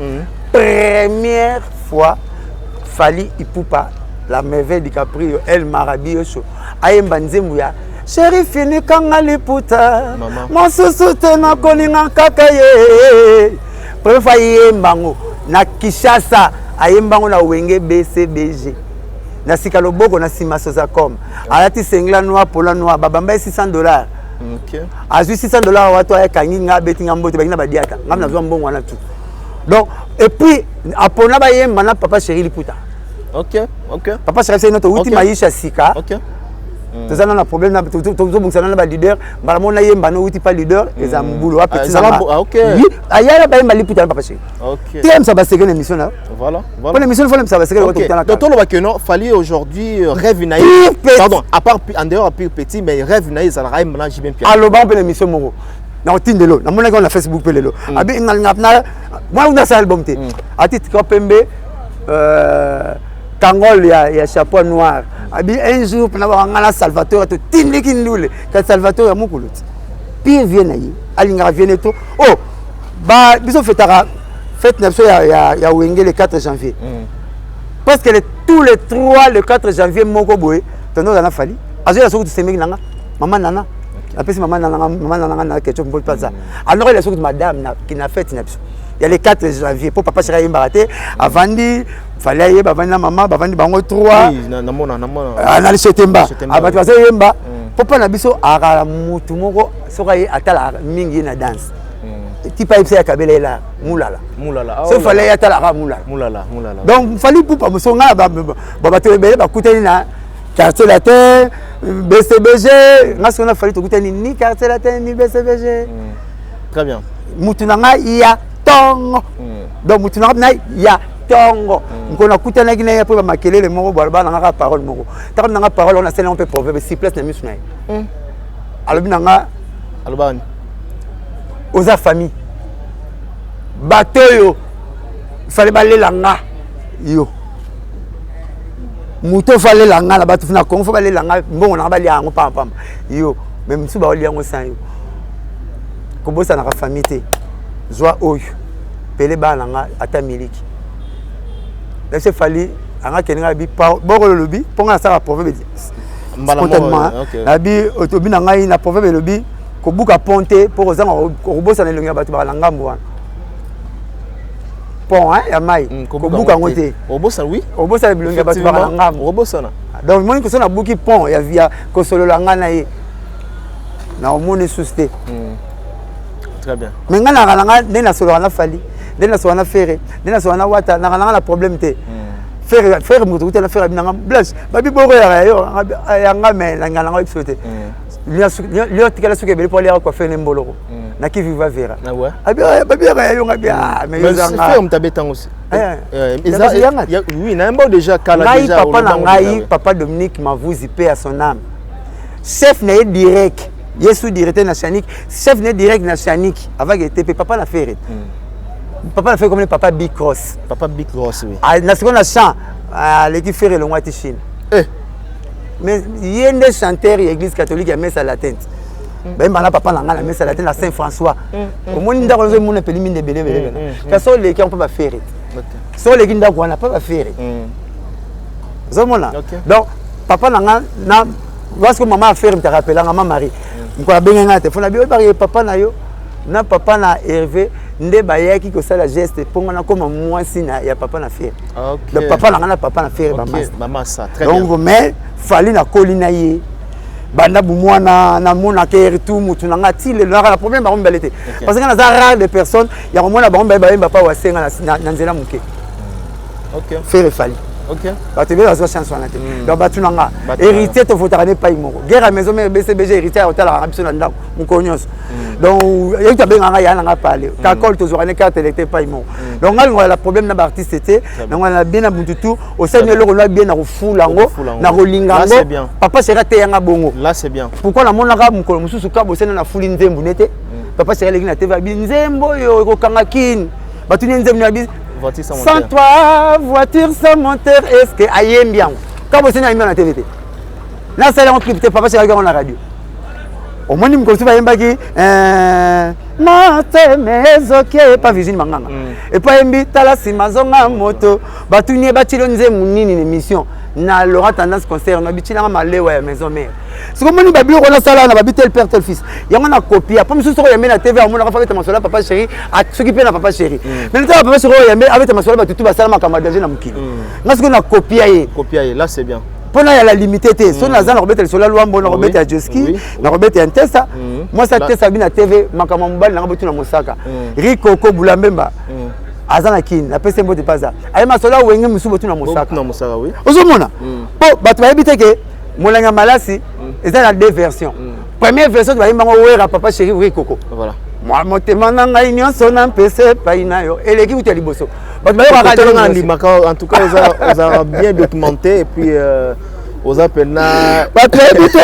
Première fois Fally Ipupa la merveille du Caprio El Marabi show. Ayemba nzembu ya chéri fini kanga liputa mosusu te na kolinga kaka ye prefa yembango na Kinshasa ayembango na wenge BCBG na sika loboko na sima Sozacom alati sengla noir pola noir babamba $600 OK azui $600 watu ayakangi nga betinga mbote bakina badiaka ngam na zwa mbongo wana tout donc et puis apona ba yemba na papa chéri liputa OK papa chéri c'est notre outil maisha sika OK Nous avons un problème, tout le monde leader, on a un pas leader, et un boulot. OK. Il y a un lipout à papa. OK. Tu aimes ça, c'est une émission là. Voilà. Pour l'émission, il faut ça, c'est que donc on va que non, Fally aujourd'hui rêve naïf. Pardon, à part en dehors à pire petit, mais rêve naïf ça la mélange bien bien. Alors bon, l'émission Moro. Na Tindelo, na mona on a Facebook pelelo. Abi na moi on a ça album té. À titre Kopembe Kangol ya chapeau noir. Abi un jour na ngala Salvatore to tindiki ndule. Ka Salvatore ya mukuloti. Pire vient nayi. Alinga vient to. Oh, ba biso fetara fête nation ya Wenge le 4 janvier. Parce que tous les 3 le 4 janvier moko boy, tono na Fally. Azo la soku semeki nanga. Maman nana. Après maman nana na quelque chose pour pas ça. Alors la soku madame qui na fête na biso. Il y a le 4 janvier pour papa chéri Mbarate avant dit fallait y bavandi maman bavandi bango 3 oui na mona na Setemba abatu bazo yemba papa na biso ara mutu moko soka ye atala mingi na danse tipa ipse ya kabela la mulala so fallait y atala mulala donc fallait pour pas musonga babato ebele bakutani na quartier latin BCBG ngaso na fallait tukutani ni quartier latin ni BCBG très bien mutu nanga ya tongo donc mutu nanga ya tongo ngona kutana kina ya po makelele moko balba nanga parole moko ta nanga parole on a celle on peut proverbe si place na misu na alobi nanga alobani oza famille batoyo fallait baler langa yo muto fallait langa la batu na Congo fallait langa mbongo na bali yango pam yo même si ba oli yango sans yo ko bossa na famille te joie oyo pele ba langa ata miliki là c'est fallait anga keninga bi pa boko lobi ponga ça va proverbe spontanément abi otobi na ngai na proverbe lobi ko buka ponte pour ozanga ko bossa na longa batu ba langa mbwana pont hein ya mai ko buka ngote obosa oui obosa bilonga batu ba langa obosa na donc moi ko sona buki pont ya via ko solo langa na ye na omone susté très bien mais ngana langa ndena solo na fali ndena solo na fere ndena solo na wata na langa na problème te faire mutu te na faire binanga blanche babi boko ya yo yanga me langa langa ipsote lui tikala suke bele pour aller quoi faire nemboloko na ki viva vera ah ouais babi ya yo ngabia mais yo zanga faire mtabeta aussi oui na mbo déjà kala déjà papa na ngai papa Dominique Mavuzi paix à son âme chef na direct Yesu directeur na Chanik chef na direct na Chanik avec ETP papa na fait papa na fait comme le papa Big Cross oui na seconde chant l'équipe faire le moitié Chine mais il y a des chanteurs de l'église catholique à messe à la tente ben bana papa na la messe à la tente à Saint-François au monde ndako le monde appelle mine de belé personne les qui on peut pas faire so les qui ndako on pas faire zomona donc papa na lorsque maman a fait me te rappeler maman Marie ko benga te fona bi papa na yo na papa na Hervé nde bayaki ko sala geste ponga na comme moi sina ya papa na faire le papa na papa na faire maman ça très bien donc mais fallait na kolina ye banda bu mwana na mona ke tout mutu na ngati le na problème ba mbelete parce que na za rare de personnes ya mona ba mbeba pa wa senga na nzela muke faire fallait bah tu veux la chance on a donc batu nanga héritier te faut ne pas imoko guerre à maison mais BCBG héritier hôtel à Arabie Saoudite mon cognos donc il y a bien nga ya nga parler ka col to zorane carte électeur pas imoko donc on a le problème na artiste c'était donc on a bien na buntutu au seigneur le on a bien na fulango na rolingango papa sera te yanga bongo là c'est bien pourquoi na mona ka mukolo mususu ka bosena na fuli nzembu nete papa sera legi na TV bi nzembo yo ko kanga kin batu nzembu na bi sans toi, voiture sans moteur, est-ce que aïe bien? Quand vous êtes dans la TV, là c'est là on clip, papa c'est regarde la radio. Au moins il me construit un bagage, mate mais ok, pas visine manganga. Et pas invite la simazonga moto, batunie batilo nze munini émission. Na l'aura tendance concert na bitila malewa ya maison mère. C'est comme ni babilo on a sala na babi tel père tel fils. Yango na copie. Après monsieur soko yamé na TV on a fait masola papa chéri, a s'occuper na papa chéri. Mais le papa soko yamé avec masola batutu basala makama danger na mukili. Parce que na copier. Copier là c'est bien. Pona ya la limité so na za na robeta sola lwambo na robeta ya Joski na robeta ya Ntesa. Moi ça Ntesa bi na TV makama mbali na botu na Mosaka. Rikoko Bulambemba. Azana kin na pese mbote paza ay masola wenge musubo tuna Mosaka oui ozomona po batu bayebite ke molanga malasi eza na deux versions première version tu bayimba ngo wera papa chéri Rikoko voilà moi motema na ngai nyonso na pese paina yo eleki uti liboso batu bayeba ka en tout cas ils ont bien documenté et puis aux appels na batu bayebite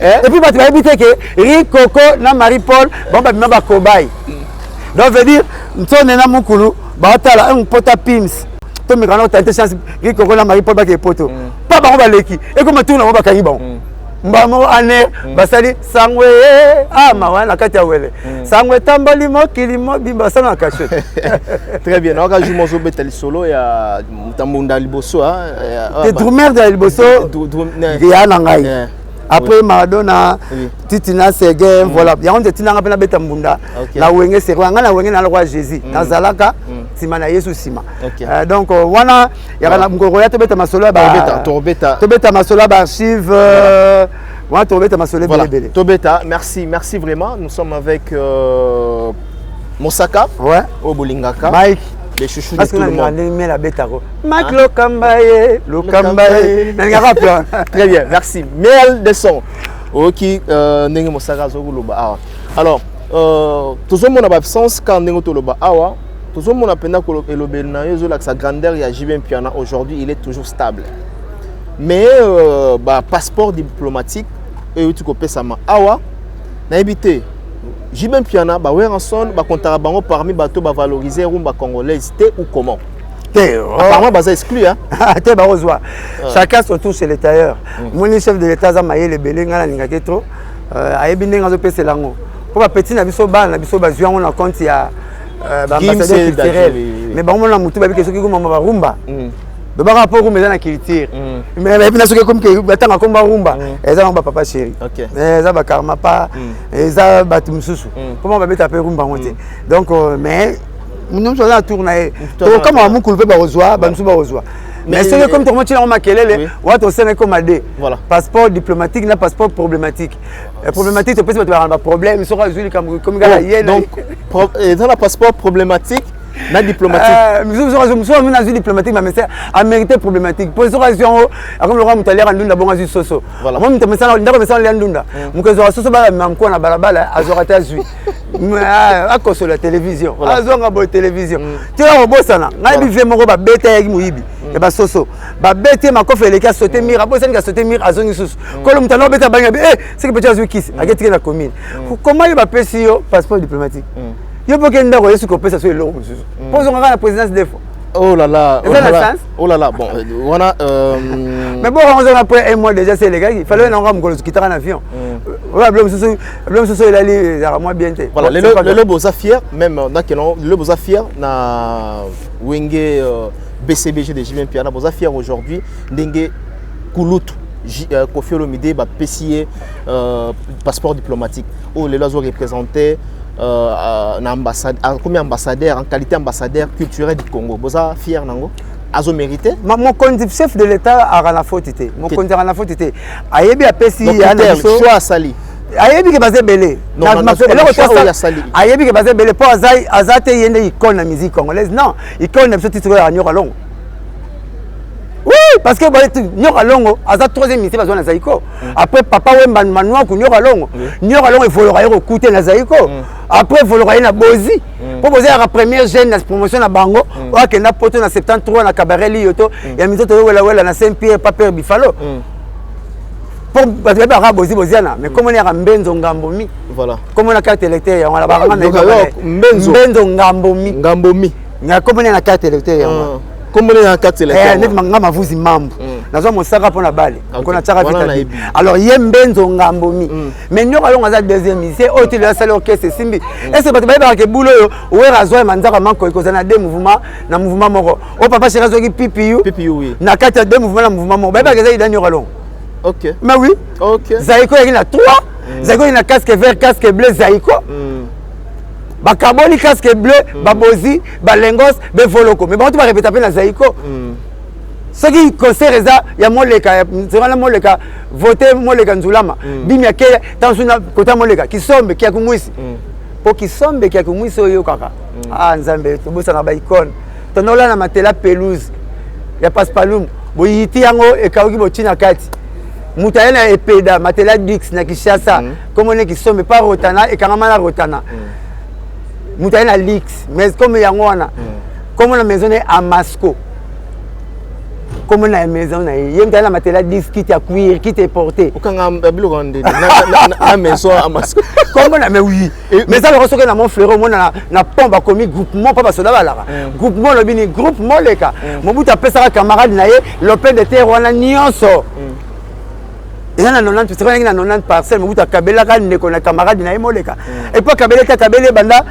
et puis batu bayebite ke Rikoko na Marie Paul bon ba bimba kobai donc veut dire ntone na mukulu batala un pota pims to mi kana tante chance Rikoko na Marie Paul ba ke poto pa ba ba leki e ko matuna ba ka ibon mbamo ane basali sangwe mawana kati ya wele sangwe tambali mokili mobimba sana kashe très bien on a joué mozo betali solo ya mutambunda liboso de drummer de liboso ya na ngai après Maradona titina sege voilà ya on titina ngapena beta mbunda la wenge sero nga na wenge na roi Jésus na zalaka sima na Yesu sima donc wana ya na ngoro ya tobeta masolo ba tobeta masolo ba archive wana tobeta masolo belebele tobeta merci vraiment nous sommes avec Mosaka au Bolingaka Mike les chouchous de tout le monde. La bétaro. Mac Lokambaye. Très bien, merci. Miel de son. Ok, Nengi Mosaka Zoguluba. Alors, tout le monde a absence quand Nengo Toloba Awa. Tout le monde a peine que le Benayo, sa grandeur, il y a JBM Piana. Aujourd'hui, il est toujours stable. Mais, passeport diplomatique, et tu copies ça. Awa, n'a habité. JBM Piana, Weranson, parmi bateaux valoriser rumba congolaise, ou comment? Apparemment, baza exclu. T'es barozwa. Chacun se retrouve chez les tailleurs. Mon chef de l'État, Zamaye, les Belé, Ngala Ningaketo, a bien dans le PC Lango. Pour ma petite, na biso ban, na biso bazuan, on a compte il y a ambassadeur culturel. Mais bon, on a moutou, parce que ceux qui ont ma rumba. Le bar rapport au maison à culture. Mais la vie n'a comme que attends comme rumba. Et ça on va papa chéri. Et ça va karma pas. Et ça va tout mususu. Comment on va mettre après rumba monter. Donc mais nous sommes là tourner. Donc comme on coupe ba rezoa, ba musu ba rezoa. Mais c'est comme tout le monde on makelele, ou to sene comme adé. Passeport diplomatique na passeport problématique. Problématique tu peux avoir un problème, ils sont résolus comme gars hier. Donc dans la passeport problématique na diplomatique. Nous sommes dans une diplomatique, mais c'est en mérité problématique. Pour cette raison, comme le roi Moutalier en Lunda, bon, Soso. Moi, je me sens en Lunda. Je me sens Soso, je me balabala, à Zorata Zui. À cause de la télévision. À Zonga Boy télévision. Tu vois, au Bossana, je vais me faire bête avec Mouibi. Et bah, Soso. Bah, bête, ma coffre, les cas sauté mire, à Bossana, qui a sauté mire à Zongi Soso. Quand le Moutalier bête à Banga, c'est que peut-être Zouki, à Getti la commune. Comment il va payer passeport diplomatique? Il faut qu'il y ait un peu de ça sur l'eau. Posons la présidence des fois. Oh là là. Oh là là. Bon, on a. Mais bon, on a après un mois déjà, c'est les gars. Il fallait un homme qui quitte en avion. L'homme social, il allait à moi bien. Voilà, le lobo fier, même dans le lobo fier, na Wenge BCBG de Jimmy Piana, boza fier aujourd'hui, Dengue Kouloutou. Kofi Olomide va PCA passeport diplomatique. Oh, les lois représentés. Comme ambassadeur, en qualité ambassadeur culturel du Congo. Vous êtes fier nango? Azo mérité? Mon chef de l'État a la faute. Mon compte a la faute. Ayebi a pesi ya na biso. Choix à Sali. Ayebi ke basé belé. Non, choix à Sali. Ayebi ke basé belé pour azate yende icône la musique congolaise. Non, icône na biso titre ya Nyoka Longo. Oui, parce que Nyoka Longo, Aza troisième ministre besoin na Zaïko. Après papa Wemba Manoa ku Nyoka Longo. Nyoka Longo il faut le rayer au côté na Zaïko. Après il faut le rayer na Bozi. Pour poser la première jeune na promotion na Bango, ou que na poto na 73 na cabaret Lyoto, ya mitoto wela na Saint-Pierre Paper Bifalo. Pour parce que ba Bozi Boziana, mais comme on est à Mbenzo Ngambomi. Voilà. Comme on a carte électeur, on a ba Mbenzo Ngambomi. Ngambomi. Na comme on est na carte électeur. Comme on est en 4 électeurs. Net mangama vuzi mambo. Nazo mosaka pona bale. Kona tsaka vita. Alors Yembenzo Ngambomi. Mais Nyoka Longo za deuxième ministre, hôtel la salle orchestre Simbi. Est-ce que ba ba ke boulot yo, ou razwa manzaka manko ikozana deux mouvements na mouvement moko. O papa chéri zoki PPU. PPU oui. Na kati deux mouvements na mouvement moko. Ba ba ke za Nyoka Longo. OK. Mais oui. OK. Zaïko il a 3. Zaïko il a casque vert, casque bleu Zaïko. Bakaboli casque bleu, babozi, balengos, bevoloko. Mais bon, tu vas répéter après la Zaïko. Ce qui concerne ça, il y a Moleka, c'est vraiment Moleka, voter Moleka Nzulama. Bimia ke, dans une côté Moleka, qui sombe, qui a kumwisi. Pour qui sombe, qui a kumwisi oyo kaka. Ah, Nzambe, tu bossa na baikon. Tonola na matela pelouse. Ya passe palum. Boyiti yango e kaoki botina kati. Mutayena epeda, matela dix na Kishasa. Comme on est qui sombe pas rotana et kangamana rotana. Mutaye na Lix, mais comme yango wana, comme la maison est à Masco, comme la maison est, il y a la matela 10 qui t'a cuir, qui t'est porté. Aucun la maison à Masco. Comme on a mais oui. Mais ça le reçoit dans mon fleuron, moi na pompe a commis groupement pas parce que là groupement le bini groupement les cas. Mon bout a fait ça camarade naé, l'open de terre wana nyonso. Et là, 90, c'est vrai qu'il y a 90 parcelles, mais vous avez Kabela, les camarades, il y a Moleka. Et puis Kabela, Kabela, Banda,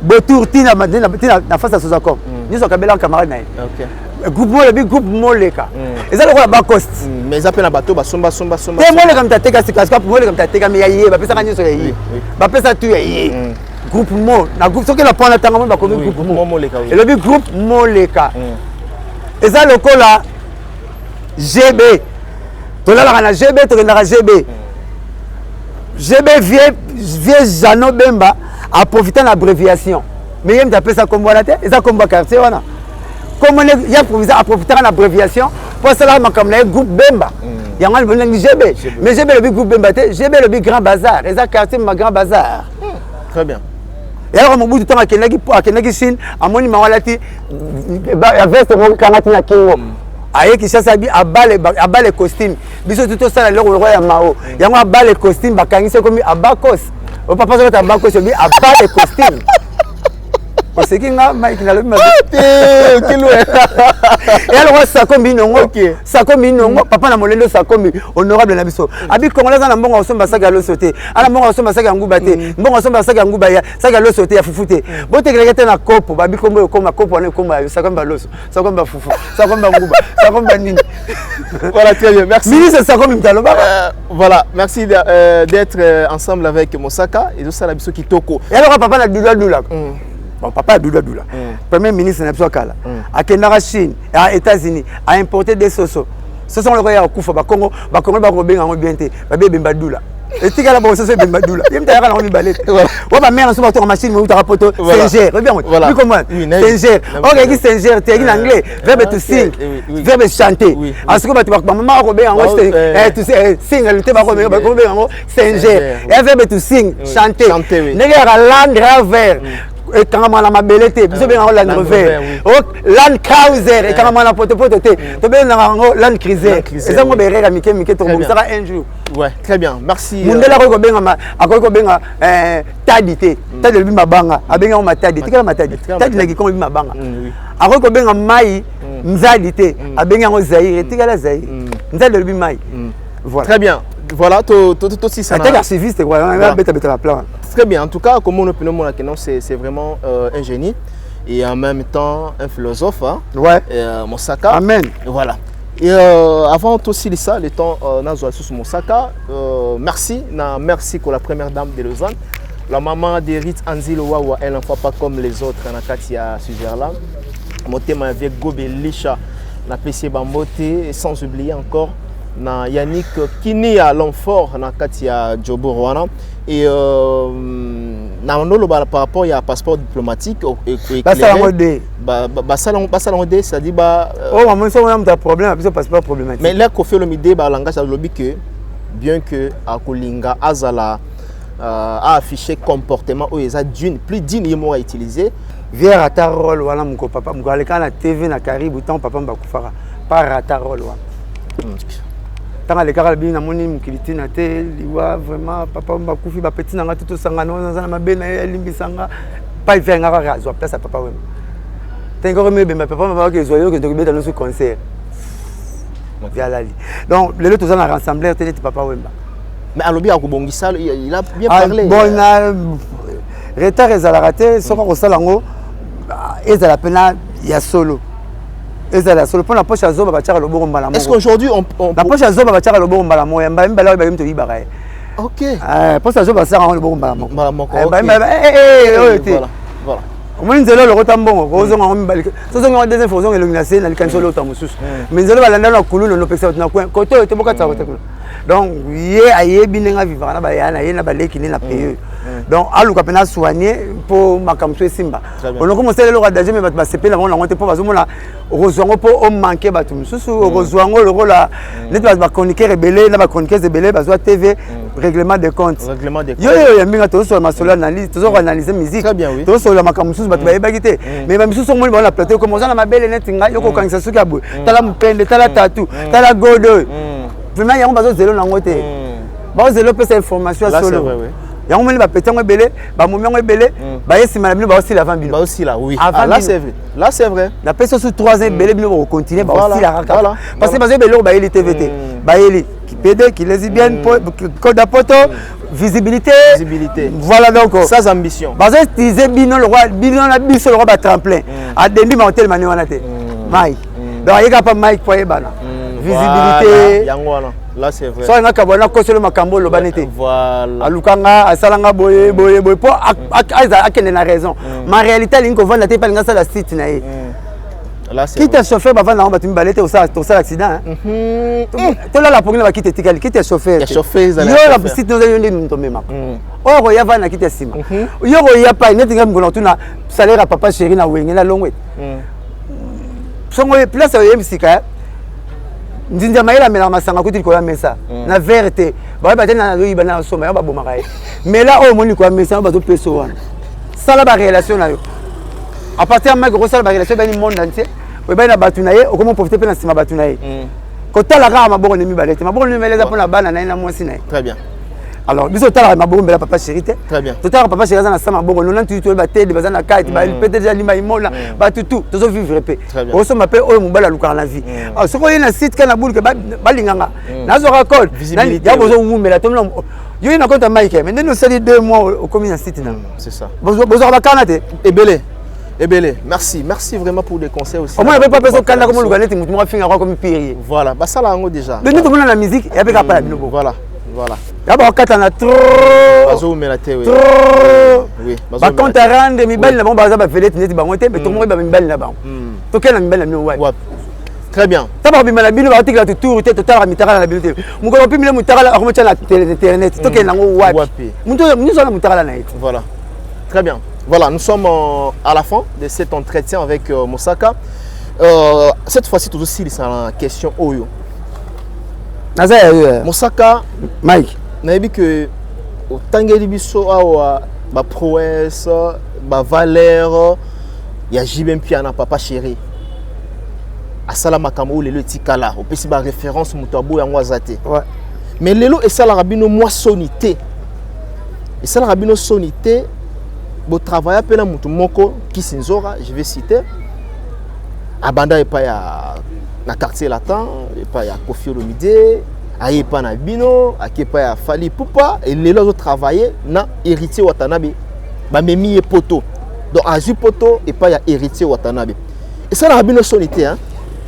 Botour, Tina, na face à ce accord. Nous sommes Kabela, camarades. Groupement, le groupe Moleka. Et ça, le bas cost. Mais ils appellent un bateau, somba. Et moi, comme tu as parce que moi, comme tu as été, mais il y a pas ça, ça, tu es groupement. Na groupe, ce que la prend la tango, comme groupe Moleka. Et le groupe Moleka. Et ça, le col là, GB. Tu as GB, tu as GB. GB vient Jano Bemba à profiter de l'abréviation. Mais il y a ça comme voilà, et ça comme quartier. Comme il y a à profiter de l'abréviation, pour cela, comme le groupe Bemba. Il y a un GB. Mais GB le groupe Bemba, GB le Grand Bazar. Et ça quartier, ma Grand Bazar. Très bien. Et alors, au bout du temps, à Kenagi Chine, à mon numéro, il y a veste mon kanati na kingo. Aye qui chasse à bas les costumes. Biso tout ça le roi ya Mao. Yango à bas les costumes bakangise comme à Bakos. Au papa ça à Bakos à bas les costumes. c'est qui nga Mike na lobi ma Et alors ça comme binongo ça comme binongo papa na molendo ça comme honorable na biso abi congolais na mbongo osomba saka lo sauter ala mbongo osomba saka nguba te mbongo osomba saka nguba ya saka lo sauter ya fufute bote kelekete na kopo babi kombo koma kopo na koma ça comme baloso ça comme ba fufu ça comme ba nguba ça comme ba nini. Voilà, très bien, merci. Ministre ça comme voilà, merci d'être ensemble avec Mosaka et tout ça la biso kitoko. Et alors papa na doula bon papa doula premier ministre na biso kala akendaka Chine à États-Unis a importé des soso soso le ya kufa ba Congo ba benga ngo bien te ba bemba doula et tika la soso bemba doula yemta ya kana mi balete wa ba mère so ba to machine mo utara poto singer bien oui comment singer OK qui singer te en anglais verbe to sing verbe chanter parce que ba maman ko benga ngo tu sais sing le te ba ko benga ngo singer et verbe to sing chanter nega ya land raver et quand on a ma belle été biso bien Land Rover Land Cruiser et quand on a poto te to bien Land Cruiser et ça mo berera mike to ça un jour ouais très bien merci mundela ko benga akoko benga tadité tadé bi mabanga abenga ma tadité kala matadi tadi na ki ko bi mabanga akoko benga mai nzadité abenga ngo zaire tikala zaire nzadé bi mai voilà très bien voilà tout si ça na archiviste quoi on beta plan. Très bien, en tout cas, comme on opine, c'est vraiment un génie et en même temps un philosophe, hein, ouais. Mosaka. Amen. Voilà. Et avant tout ça, le temps n'a sur Mosaka. Merci pour la première dame de Lausanne, la maman d'Erit Anzilo Wawa, elle n'en fait pas comme les autres, Nakatia Suzerla. Motema avec Gobe Lisha, na PC Bambote, et sans oublier encore na Yannick Kinia l'enfort na Katia Jobo Rwanda et par rapport à passeport diplomatique c'est-à-dire maman ça on a un problème avec passeport problématique mais là qu'on fait le midi langage ça lobby que bien que Akolinga Azala a affiché comportement où il y a plus d'une mois à utiliser via ratarol wala mko papa mko aleka na TV na karibu tant papa mbakufara par ratarol wala tant les carabins bien amoni mukiliti na te liwa vraiment papa mbakufi ba petit nanga tout sangana na mabena elimbisanga pas faire ngaka razo place à papa wem tengo remé be papa mba ke zoyo ke tokibeta no concert via lali donc les autres ont rassemblé télé papa wemba mais alobi akubongisa il a bien parlé bon na retard ezalaka te soki akosala yango ezala pena ya solo ezala solo mpona poche ya zoba batiaka loboko mbala moko. Est-ce qu'aujourd'hui na poche ya zoba batiaka loboko mbala moko ya mbala oyo bakemi toyibaka ye ok poche ya zoba basaka yango loboko mbala moko oyo te voilà omoni nzela olokota mbongo kozonga yango mibali tozonga yango deuxième fois ozonga elongi na se na likanisi olota mosusu mais nzela balanda na kululu nopekisa bato na coin kote oyo te bokatisa kote kuna donc ye ayebi ndenge avivaka na baya na ye na baleki ne na paye donc aluka pena soigner pour makambo so esimba oloko mosala eloko adaje me bato basepeli nango nango te mpo bazomona okozwa yango mpo omanke bato mosusu okozwa yango lokola neti bato bachroniqueur ebele na bachroniqueuse ebele bazwa tv règlement de compte yoyo yambinga tozosola masolo analyse tozokoanalyse musique tozosola makambo mosusu bato bayebaki te mais bamisusu omoni baona plateau comme oza na mabele neti ngai yokokangisa soki ya boye tala mopende tala tatu tala godo vraiment yango bazozelo nango te bazozelo pesa information ya solo yango moni bapeti yango ebele bamomi yango ebele baye nsima na bino baosila avant bino baosila oui là c'est vrai na pesa so 3 ans ebele bino bakocontinue baosila kaka parce que bazo ebele oyo bayeli tv te bayeli kipede kilesibienne code à poto visibilité voilà donc sans ambition bazo utiliser bino na biso le roi ba tremplin adendi ma hotel mani wana te mai donc ayeka pa mai po yebana visibilité yango wana là c'est vrai so nga kabona koselo makambo lo banete voilà alukanga asalanga boye po akende na raison ma réalité linko vanda te pa linga sala site na ye là c'est quitte chauffeur ba vanda ba tumi balete au ça accident to la pongina ba quitte tikali quitte chauffeur yo la site no yo ndi ntomema oro ya vana quitte sima yo ro ya pa neti ngam ngona tuna salaire papa chéri na wenge na longwe songo place ya msika nzinza mayela mela masanga kuti ko ya mesa na vérité ba ba tena na yiba na soma ya ba bomaka ye mais là au moni ko ya mesa ba zo peso wana sala ba relation na yo à partir de ma sala ba relation ba ni monde entier we ba na batu na ye o comment profiter pe na sima batu na ye ko tala ka maboko ne mi balete maboko ne meleza pona bana na ina mwasi na ye très bien Alors, biso tala mabongo mbela papa chéri te. Très bien. Tout à papa chéri za na sama bongo non tu tu ba te de bazana kite ba peut-être déjà lima imona ba tout tozo vivre pe. O so mape o mobala luka na vie. Ah soko yena site kana bulu ke ba linganga. Na zo record. Ya bozo mbela to yo ina konta Mike mais nous c'est 2 mois au commune site na. C'est ça. Bozo ba kana te. Ebele, merci vraiment pour les conseils aussi. Au moins, il n'y avait pas besoin de faire comme le galet, tu m'as fait un comme pire. Voilà, bah ça là déjà. Mais nous, tout le monde a la musique, et après, pas la musique. Voilà. D'abord, quand on a trop. Oui. Bah, quand tu as rendu, mi belle, là-bas, bah, ça va faire les têtes, bah, mais tout le monde va mi belle là-bas. Tout le monde mi belle là-bas. Très bien. Ça va bien la bille, va article tout, tu es total à mitara la bille. Mon gars, puis, mitara la remonter la internet. Tout le monde est là. Nous sommes mitara la night. Voilà. Très bien. Voilà, nous sommes à la fin de cet entretien avec Moussaka. Cette fois-ci, tout aussi, c'est la question Oyo. Moussaka, Mike, nous avons dit que au Tangeli Bisso, ma prouesse, ma valeur, il y a Jibem Piana, papa chéri. Asala Makamou, le Tikala, au petit ma référence, Moutabou et Mwazate. Mais Lelo et ça la rabino moissonité. Et ça la rabino sonité. Bon travail à peine à Moko qui s'inzora, je vais citer. Abanda et pas à na quartier latin, et pas à Kofi Olomide, à pas na Bino, à qui pas à Fali Poupa et les autres travailler na héritier Watanabe. Ba memi et poto. Donc à ju poto et pas à héritier Watanabe. Et ça la rabino sonité hein.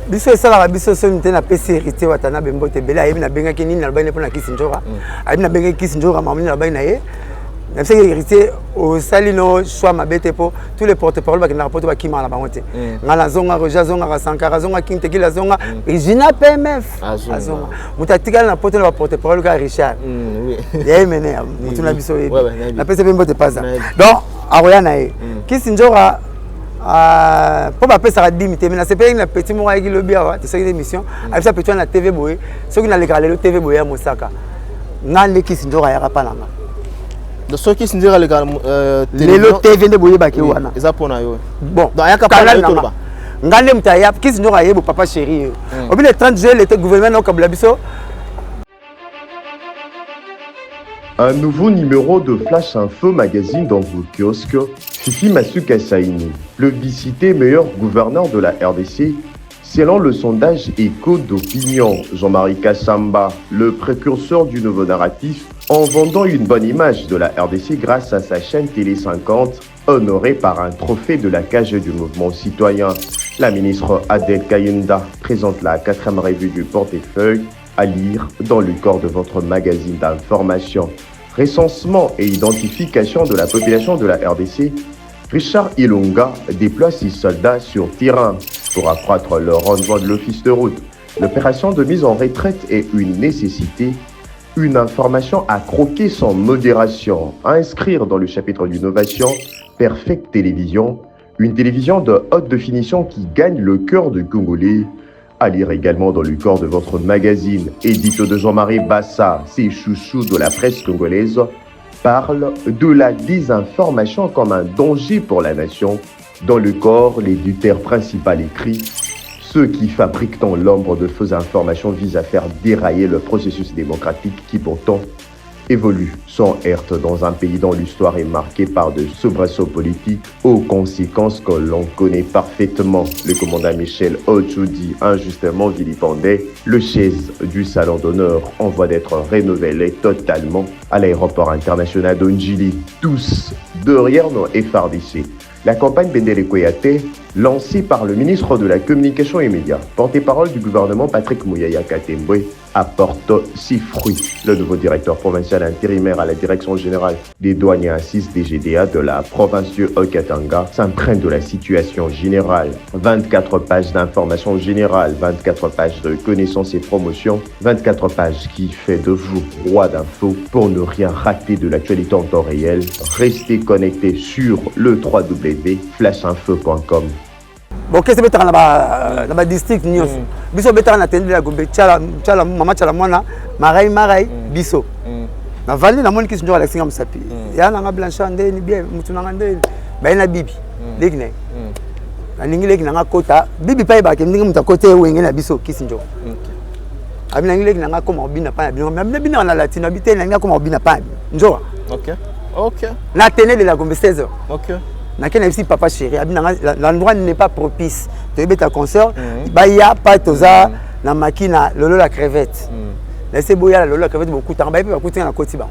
biso ça la biso sonité na PC héritier Watanabe mbote bela ayi na benga kini na bana pona kisinjora. Ayi na benga kisinjora mamini na bana ye. Je sais que héritier au salino soit ma bête pour tous les porte-parole qui n'a pas de qui m'a la banté. Ngala zonga roja zonga sankara zonga king tekila zonga Regina PMF. Azonga. Mutatika na porte-parole ka Richard. Oui. Yé mené mutu na biso yebi. Na pese pe mbote pas ça. Donc aroya na ye. Kisinjora pour pas pesa ka dimité mais na c'est pas une petit mo ki lobby awa c'est une émission avec ça petit na TV boye ceux qui na le le TV boye à Mosaka. Ngale Kisinjora ya pa nanga. De ceux qui se disent les gars, les TV ne boye baki wana. Ils apprennent yo. Bon, donc ayaka pas le tour ba. Ngale mtaya qui se n'aura yebo papa chéri. Au bout de 30 jours le gouvernement au kabla biso. Un nouveau numéro de Flash Info Magazine dans vos kiosques. Fifi Masuka Saini, plébiscité meilleur gouverneur de la RDC. Selon le sondage Écho d'opinion, Jean-Marie Kassamba, le précurseur du nouveau narratif, en vendant une bonne image de la RDC grâce à sa chaîne Télé 50, honorée par un trophée de la cage du mouvement citoyen. La ministre Adel Kayenda présente la 4e revue du portefeuille à lire dans le corps de votre magazine d'information. Recensement et identification de la population de la RDC, Richard Ilunga déploie 6 soldats sur terrain pour accroître le rendement de l'office de route. L'opération de mise en retraite est une nécessité, une information à croquer sans modération, à inscrire dans le chapitre d'innovation, Perfect Télévision, une télévision de haute définition qui gagne le cœur du Congolais, à lire également dans le corps de votre magazine, édito de Jean-Marie Bassa, ses chouchous de la presse congolaise, parle de la désinformation comme un danger pour la nation. Dans le corps, l'éditeur principal écrit « Ceux qui fabriquent dans l'ombre de fausses informations visent à faire dérailler le processus démocratique qui pourtant évolue sans heurte dans un pays dont l'histoire est marquée par de soubresauts politiques aux conséquences que l'on connaît parfaitement. » Le commandant Michel Ochoudi, injustement vilipendé, le chaise du salon d'honneur en voie d'être rénové totalement à l'aéroport international d'Ondjili. Tous derrière nos FRDC. La campagne Bendele Koyate, lancée par le ministre de la Communication et Médias, porte-parole du gouvernement Patrick Mouyaya Katembwe, apporte ses fruits. Le nouveau directeur provincial intérimaire à la direction générale des douanes et assises DGDA de la province du Haut-Katanga s'imprègne de la situation générale. 24 pages d'informations générales, 24 pages de connaissances et promotions, 24 pages qui fait de vous roi d'infos pour ne rien rater de l'actualité en temps réel. Restez connectés sur le www.flashinfo.com. Bon, qu'est-ce que tu as dans le district Nyos? Biso beta na tende la gombe chala mama chala mwana marai biso. Na vali na moni ki sinjo Alexis Ngamsapi. Ya na Blanchard ndé ni bien mutu na ndé. Ba na bibi. Legne. Na ningi legne na kota. Bibi pa ba ke ndingi muta kote wenge na biso ki sinjo. abina ngile nanga koma obina pa bino mais bina na latino habité nanga koma obina pa njo OK na tenue de la Gombe 16h OK na kena ici papa chéri abina l'endroit n'est pas propice to beta concert ba ya pa toza na makina lolo la crevette laissez boya la lolo la crevette beaucoup tant ba pe beaucoup na koti ba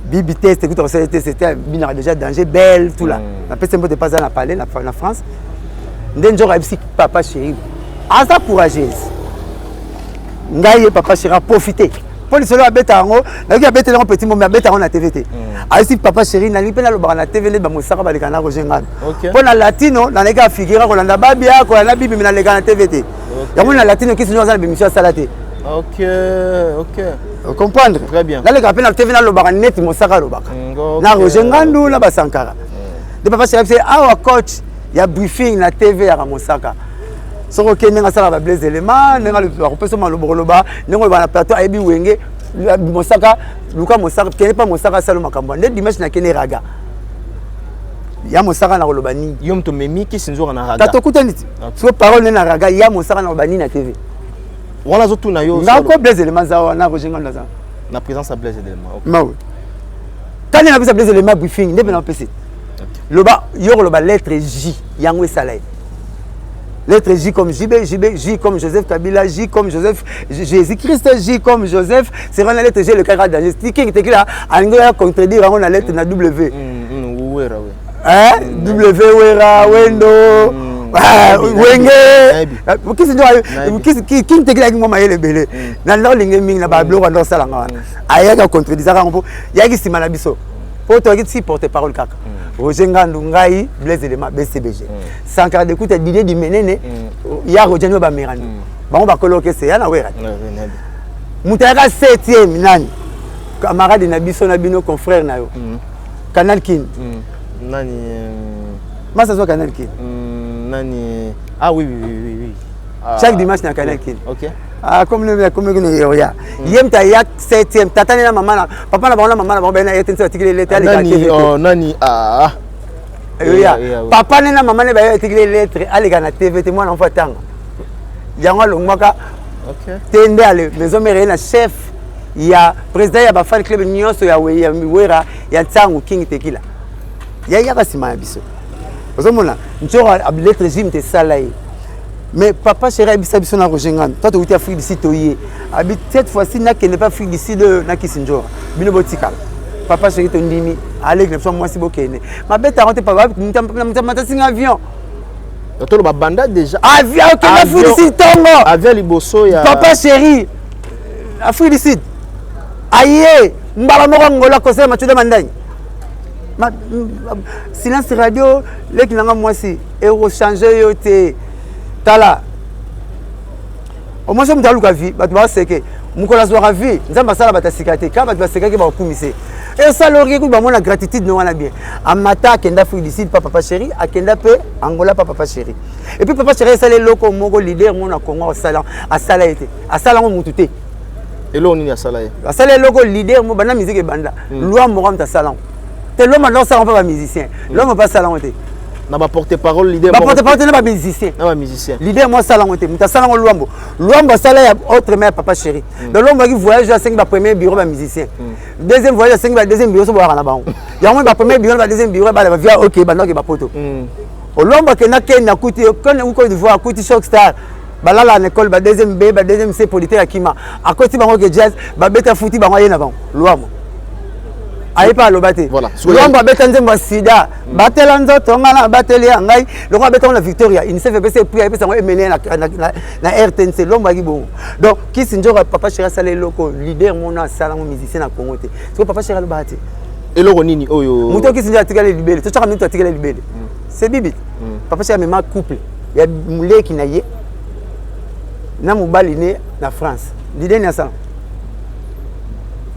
bibi test écoute c'était bina déjà danger belle tout là na pese mpo de pas à parler na France ndenjo ka ici papa chéri asa courageuse ngai papa chéri a profiter pour solo abeta ngo na ki abeta ngo petit moment abeta ngo na TVT asi papa chéri na lipe na lobaka na TV ba mosaka ba lekana ko jenga pour na latino na neka figura ko landa babia ko na bibi na lekana TVT ya mona latino ki sino za na bimisha salate OK comprendre très bien na leka pe na TV na lobaka net mosaka lobaka na rojenga ndu na basankara de papa chéri c'est awa coach ya briefing na TV ya mosaka soko kende nga sala ba blaze element nga le repeso maloboloba ngo ba na plateau ayebi wenge mosaka luka mosaka kende pa mosaka salo makambo nde dimanche na kene raga ya mosaka na koloba ni yom to memi ki sinzo na raga tato kutani so parole na raga ya mosaka na koloba ni na TV wala zo tuna yo na ko blaze element za na rojenga ndaza na présence à blaze element OK mawe tani na bisa blaze element briefing nde na PC loba yo loba lettre J yango esalaye lettre J comme JB, J comme Joseph Kabila, J comme Joseph Jésus-Christ, J comme Joseph. C'est vraiment la lettre J, le cas d'Angers. Si qui était là, on va contredire la lettre na W. W, Wera, Wendo, Wenge. Qui était là, qui m'a élève. Dans leur ligne, ming, la bablo, dans sa langue. Aïe, contredire ça, il y a qui s'y malabiso. Pour toi, qui porte-parole kaka. Roger Ngandungai, Blaise Elema, BCBG. Sankara d'écoute, l'idée du menene, il y a Roger Noba Miranda. Bon, on va coloquer c'est Yana Wera. Moutara 7e, Nani. Camarade de Nabiso Nabino, confrère Nayo. Canal Kin. Nani. Massa soit Canal Kin. Nani. Ah oui. Chaque dimanche, il y a Canal Kin. OK. Ah, comme le Yoria. Yem Tayak 7e, Tata na maman, papa na maman, ben a été articulé lettre à l'école. Nani, ah. Papa na maman na ba articulé lettre à l'école na TVT moi l'enfant tang. Yango longmaka. OK. Tende ale maison mère na chef, il y a président ya ba fan club nyonso ya Wera, ya Tsangu King Tequila. Ya ka sima biso. Ozomona, njoro lettre jim te salaye. Mais papa chéri habite biso na Rojengan. Toi tu es Afrique d'ici toyé. Habite cette fois-ci na n'est pas Afrique d'ici de na Kisinjora. Bino botikala. Papa chéri ton ndimi. Allez que moi si bokene. Ma bête a rentré papa mta singa avion. To lo banda déjà. Avion que na Afrique d'ici tongo. Avion liboso ya. Papa chéri. Afrique d'ici. Aïe, mbala moko ngola ko sema tude mandani. Silence radio les qui nanga moi si euro changer yo te. Tala au moins je me vie batu ba seke mukola zwa vie nzamba sala batasikate ka batu ba seke ba kumise et ça lorgue ku ba mona gratitude no wana bien amata kenda Afrique du Sud papa chéri akenda pe Angola papa chéri et puis papa chéri ça les loko moko leader mona Congo sala asala été asala ngo mutute et lo nini asala ye asala loko leader mo bana musique banda loi mo ramta sala te l'homme dans ça on pas musicien l'homme pas sala ngote na ba porte-parole leader ba porte-parole na ba musicien na ba musicien leader moi sala ngote muta sala ngo luambo sala ya autre mère papa chéri donc l'homme qui voyage à 5 ba premier bureau ba musicien deuxième voyage à 5 ba deuxième bureau so ba na ba ya moi ba premier bureau ba deuxième bureau ba via OK ba donc ba poto olomba ke na ken na kuti kon ko de voir kuti shock star ba la l'école ba deuxième B ba deuxième C politique akima à côté ba ngo jazz ba beta fouti ba ngoye na ba luambo aye pa lobate voilà lomba beta nzemba sida batela nzoto ngana bateli ngai lokwa beta na Victoria il se fait passer puis aye pesa ngo emene na RTNC lomba ki bon donc qui sinjora papa chéri sala loko leader mona sala mo musicien na Congo te so papa chéri lobate eloko nini oyo muto ki sinjora tikala libele to chaka muto tikala libele c'est bibi papa chéri même couple ya muleki na ye na mobali ne na France leader na sala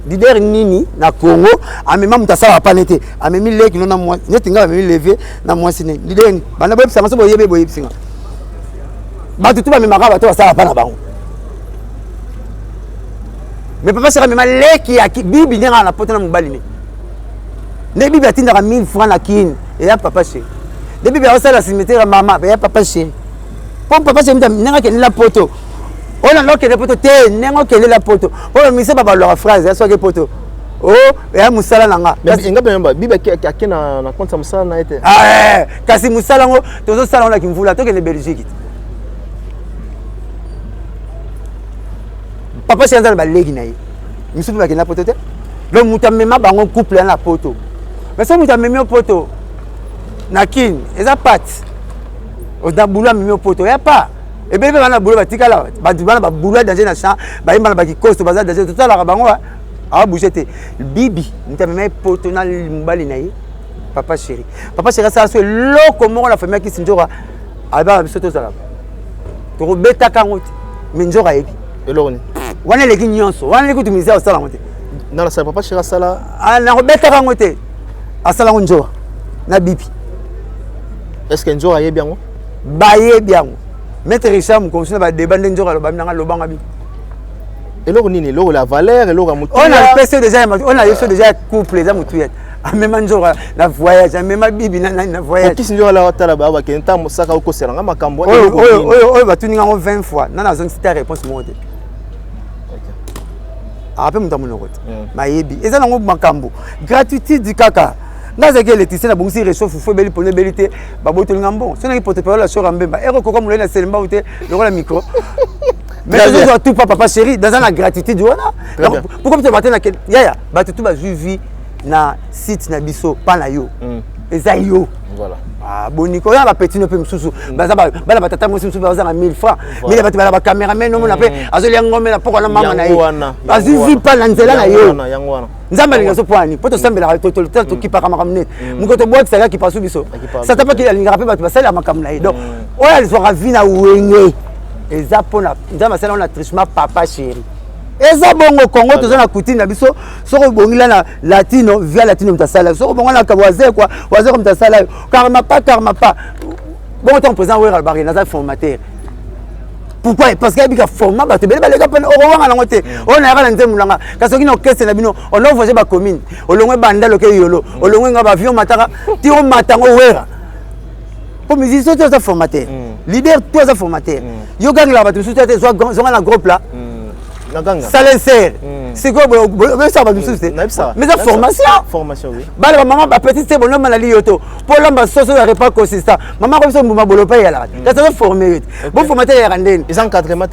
leader nini na Congo amema mutasala panete amemi leki na moi netinga amemi lever na moi sine leader ni bana boyipsa maso boyebe boyipsinga batu tuba memaka bato basala pana bango mais papa sera mema leki ya bibi ndenga na poto na mobali ne bibi atinda 1000 francs na kin et ya papa chéri de bibi a sala cimetière mama ya papa chéri pom papa chéri ndenga ke la poto On a l'occasion de poto, t'es n'importe quelle la poto. Oh, mais c'est pas leur phrase, ça soit que poto. Oh, et un moussala nanga. Mais il y a même biba qui na compte ça moussala na été. Ah, kasi moussala ngo, tous les salons là qui me voulaient, toi que les Belgique. Papa c'est un balègue naï. Monsieur pas qui na poto te. Le moutamema bango couple na poto. Mais ça moutamema poto. Nakin, et ça pat. On a boulot mimi poto, y a pas. Et bien on a boulot batika là. Ba dibana ba boulot dans un champ, ba imba ba ki coste bazar dans tout ça là bango. Ah bougete bibi ntameme poto na mbali na ye papa chéri ça c'est loko moko la famille qui sinjora aba biso to sala to beta kangote minjora yebi eloni wana leki nyonso wana leki tumizia sala ngote na la papa chéri sala na beta kangote asala njoa na bibi est-ce que njoa yebi yango ba yebi yango maître Richard mkonso ba débat njoa lo ba minanga lo banga bibi. Et l'eau nini, l'eau la valeur, et l'eau la mouture. On a passé déjà, on a eu déjà couple les amoutuettes. Même un jour la voyage, même ma bibi na voyage. Qui s'en la tala ba ba kenta musaka uko seranga makambo. Oh ba tuninga 20 fois. Nana zone c'était réponse monte. OK. Après muta monokota. Ma yebi. Eza nango makambo. Gratuité du kaka. Ngaze ke letisi na bongisi réchauffe fo beli pone belité ba boto ngambo. Sona ki porte-parole la sora mbemba. Ero koko mulé na selemba outé le micro. Mais je dois tout papa chéri dans la gratitude voilà. Pourquoi tu vas tenir yaya ba tout ba juivi na site na biso pa na yo. Ezayo. Voilà. Ah boniko ya ba petit no pe msusu. Baza ba la tata mo msusu baza na 1000 francs. Mais la ba caméraman no mona pe azoli ngombe na poko na mama na yo. Azuvi pa na nzela na yo. Nzamba linga so poani. Poto sambela to ki pa kama kamnet. Mukoto boîte ça qui passe biso. Ça t'a pas ki linga pe ba tu ba sala makam na yo. Donc oya les soira vina wenge. Et ça pour la on a trichement papa chéri. Et ça bon au Congo tous na coutine na biso soko bongila na latino via latino mtasala soko bonga na kawaze quoi waze comme mtasala karma pas bon ton présent ouais albari na formateur. Pourquoi? Parce qu'il y a un format ba te bele balega pen owa na ngote on a la nzemu nanga kaso kino kese na bino on a voyé ba commune on longwe banda loke yolo on longwe ngaba avion mataka ti o matango wera. Pour musicien tu es un formateur. Leader tu es un formateur. Yo gang là ba tu soutien soit na groupe là. Na ganga. Salaire. C'est quoi ça va nous soucier. Mais ça formation oui. Ba la maman ba petite c'est bonhomme na lioto. Pour l'amba soso ya repas consistant. Maman comme ça mbuma bolo pa ya la. Ça va former. Bon formateur ya randeni. Ils encadrement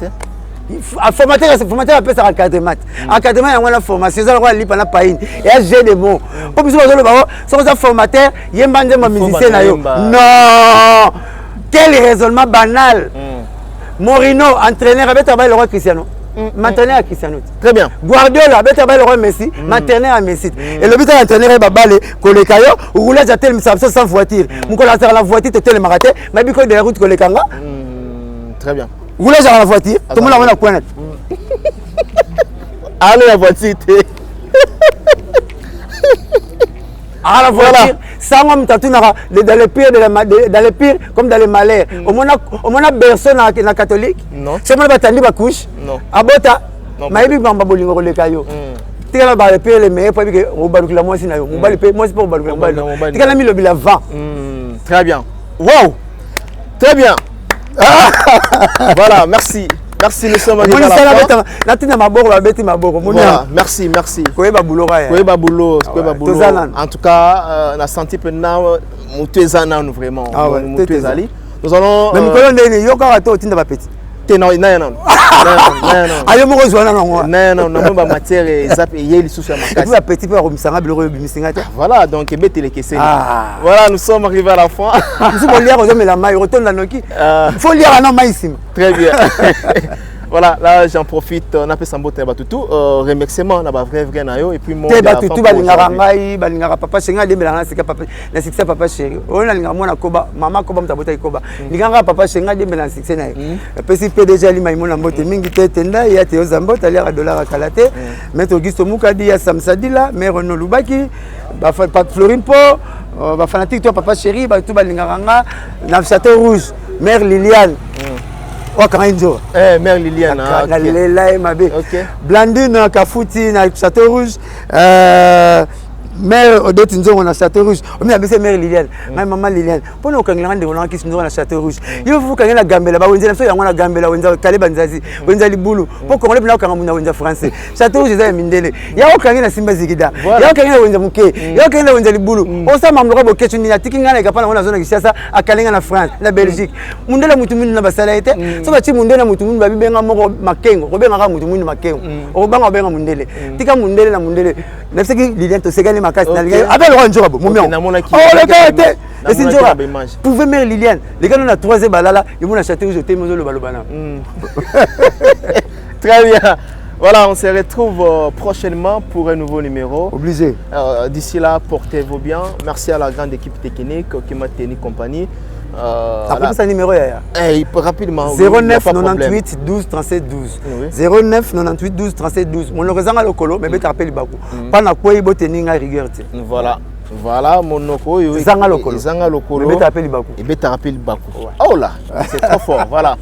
formateur appelle ça encadrement. Encadrement il y a une formation ça va lipa na paine. Il y a jeu de mots. Pour biso bazolo ba so ça formateur yemba ndema musicien na yo. Non. Quel raisonnement banal. Morino entraîneur avec le roi Cristiano. M'entraîneur à Cristiano. Très bien. Guardiola avec le roi Messi, m'entraîneur à Messi. Et le but de l'entraîneur est babale kolekayo ou roulage à tel sans voiture. Mon collatéral la voiture te le marathon, mais biko de la route kolekanga. Très bien. Roulage à la voiture, tout le monde a point net. Allez la voiture. À la voiture, ça on t'a tout dans les pires dans les pires comme dans les malheurs. Au moins personne na catholique. Non. C'est moi batandi ba couche. Non. Abota. Maïbi bamba bolingo kolekayo. Tika ba le pire les meilleurs pour que au balukila moi sina yo. Mo bali pe moi c'est pour balukila moi. Tika na mi lobila 20. Très bien. Wow. Très bien. Voilà, merci. Merci, nous sommes arrivés à la fin. Voilà, merci. En tout cas, on a senti que nous sommes vraiment. Nous allons... Non, voilà, donc voilà, nous sommes arrivés à la fin. Faut lire un homme ici. Très bien. Voilà, là j'en profite, on a fait Sambo Tebatutu, remerciement, on a vrai nayo et puis moi Tebatutu balingara papa chéri de melana c'est papa na succès papa chéri. On a linga mona koba, maman koba mtabota ikoba. Lingara papa chéri de melana succès nayo. Pesi PDG ali maimona mbote mingi tetenda ya te ozambota ali à dollar kalate. Maître Auguste Mukadi ya Samsadila, mère Renaud Lubaki, ba Florine Po, ba fanatique toi papa chéri, ba tout balingara na Château Rouge, mère Liliane. Mère Liliane. Blandine Kafuti na Château Rouge. mère Odette Nzongo na Château Rouge. On a baissé mère Liliane. Ma maman Liliane. Pour nous, quand on a qui sont na Château Rouge. Il faut qu'on ait la Gambela. On dit la on a Gambela. On dit Kalebanzazi. On dit Liboulou. Pour qu'on ait quand on a français. Château Rouge, c'est Mindele. Il y a aucun na Simba Zigida. Il y a aucun na Mouké. Il y a aucun na Liboulou. On s'est membre de question ni atikinga na kapana on a zone Kinshasa à Kalinga na France, na Belgique. Mundela mutumuni na basala été. So ba ti mundela mutumuni ba bibenga moko makengo. Robenga mutumuni makengo. Obanga benga mundele. Tika mundele na mundele. Nafsi ki Liliane to segani makasi na Liliane. Appelle Ronjo Babo. Momion. Oh le gars et Sinjora. Pouvez mère Liliane. Les gars on a 3e balala, ils vont acheter où je t'aime le balobana. Très bien. Voilà, on se retrouve prochainement pour un nouveau numéro. Obligé. D'ici là, portez-vous bien. Merci à la grande équipe technique qui m'a tenu compagnie. Après ça numéro rapidement. 09 98 12 37 12. 09 98 12 37 12. Mon raison le colo mais bête appelle Bakou. Pas na quoi il botte ninga rigueur. Voilà mon noko Zanga le colo. Mais bête appelle Bakou. Et bête appelle Bakou. Oh là, c'est trop fort. Voilà.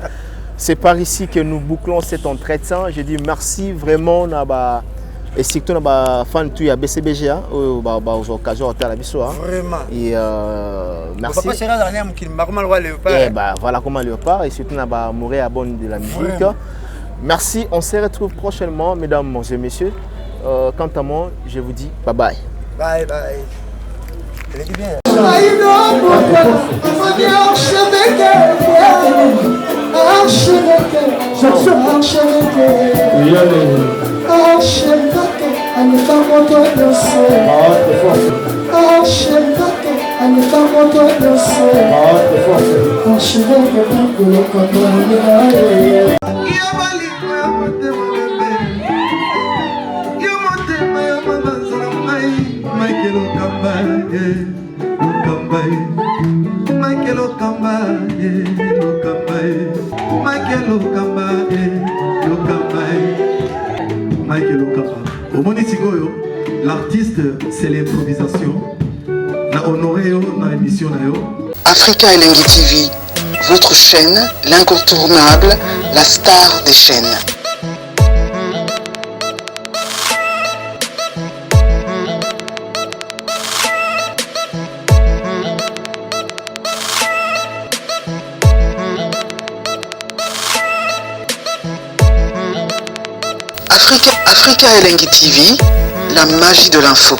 C'est par ici que nous bouclons cet entretien. Je dis merci vraiment naba et surtout naba fan tu à BCBG aux occasions à la biso. Vraiment. Et merci. Papa Chéra dernier qui m'a comment le léopard. Et bah voilà comment léopard et surtout naba mourir à bonne de la musique. Merci, on se retrouve prochainement mesdames et messieurs. Quant à moi, je vous dis bye bye. Bye bye. Elle dit bien. L'artiste, c'est l'improvisation. Na honoré na émission na yo. Africa Elengi TV, votre chaîne, l'incontournable, la star des chaînes. Africa Elengi TV, la magie de l'info.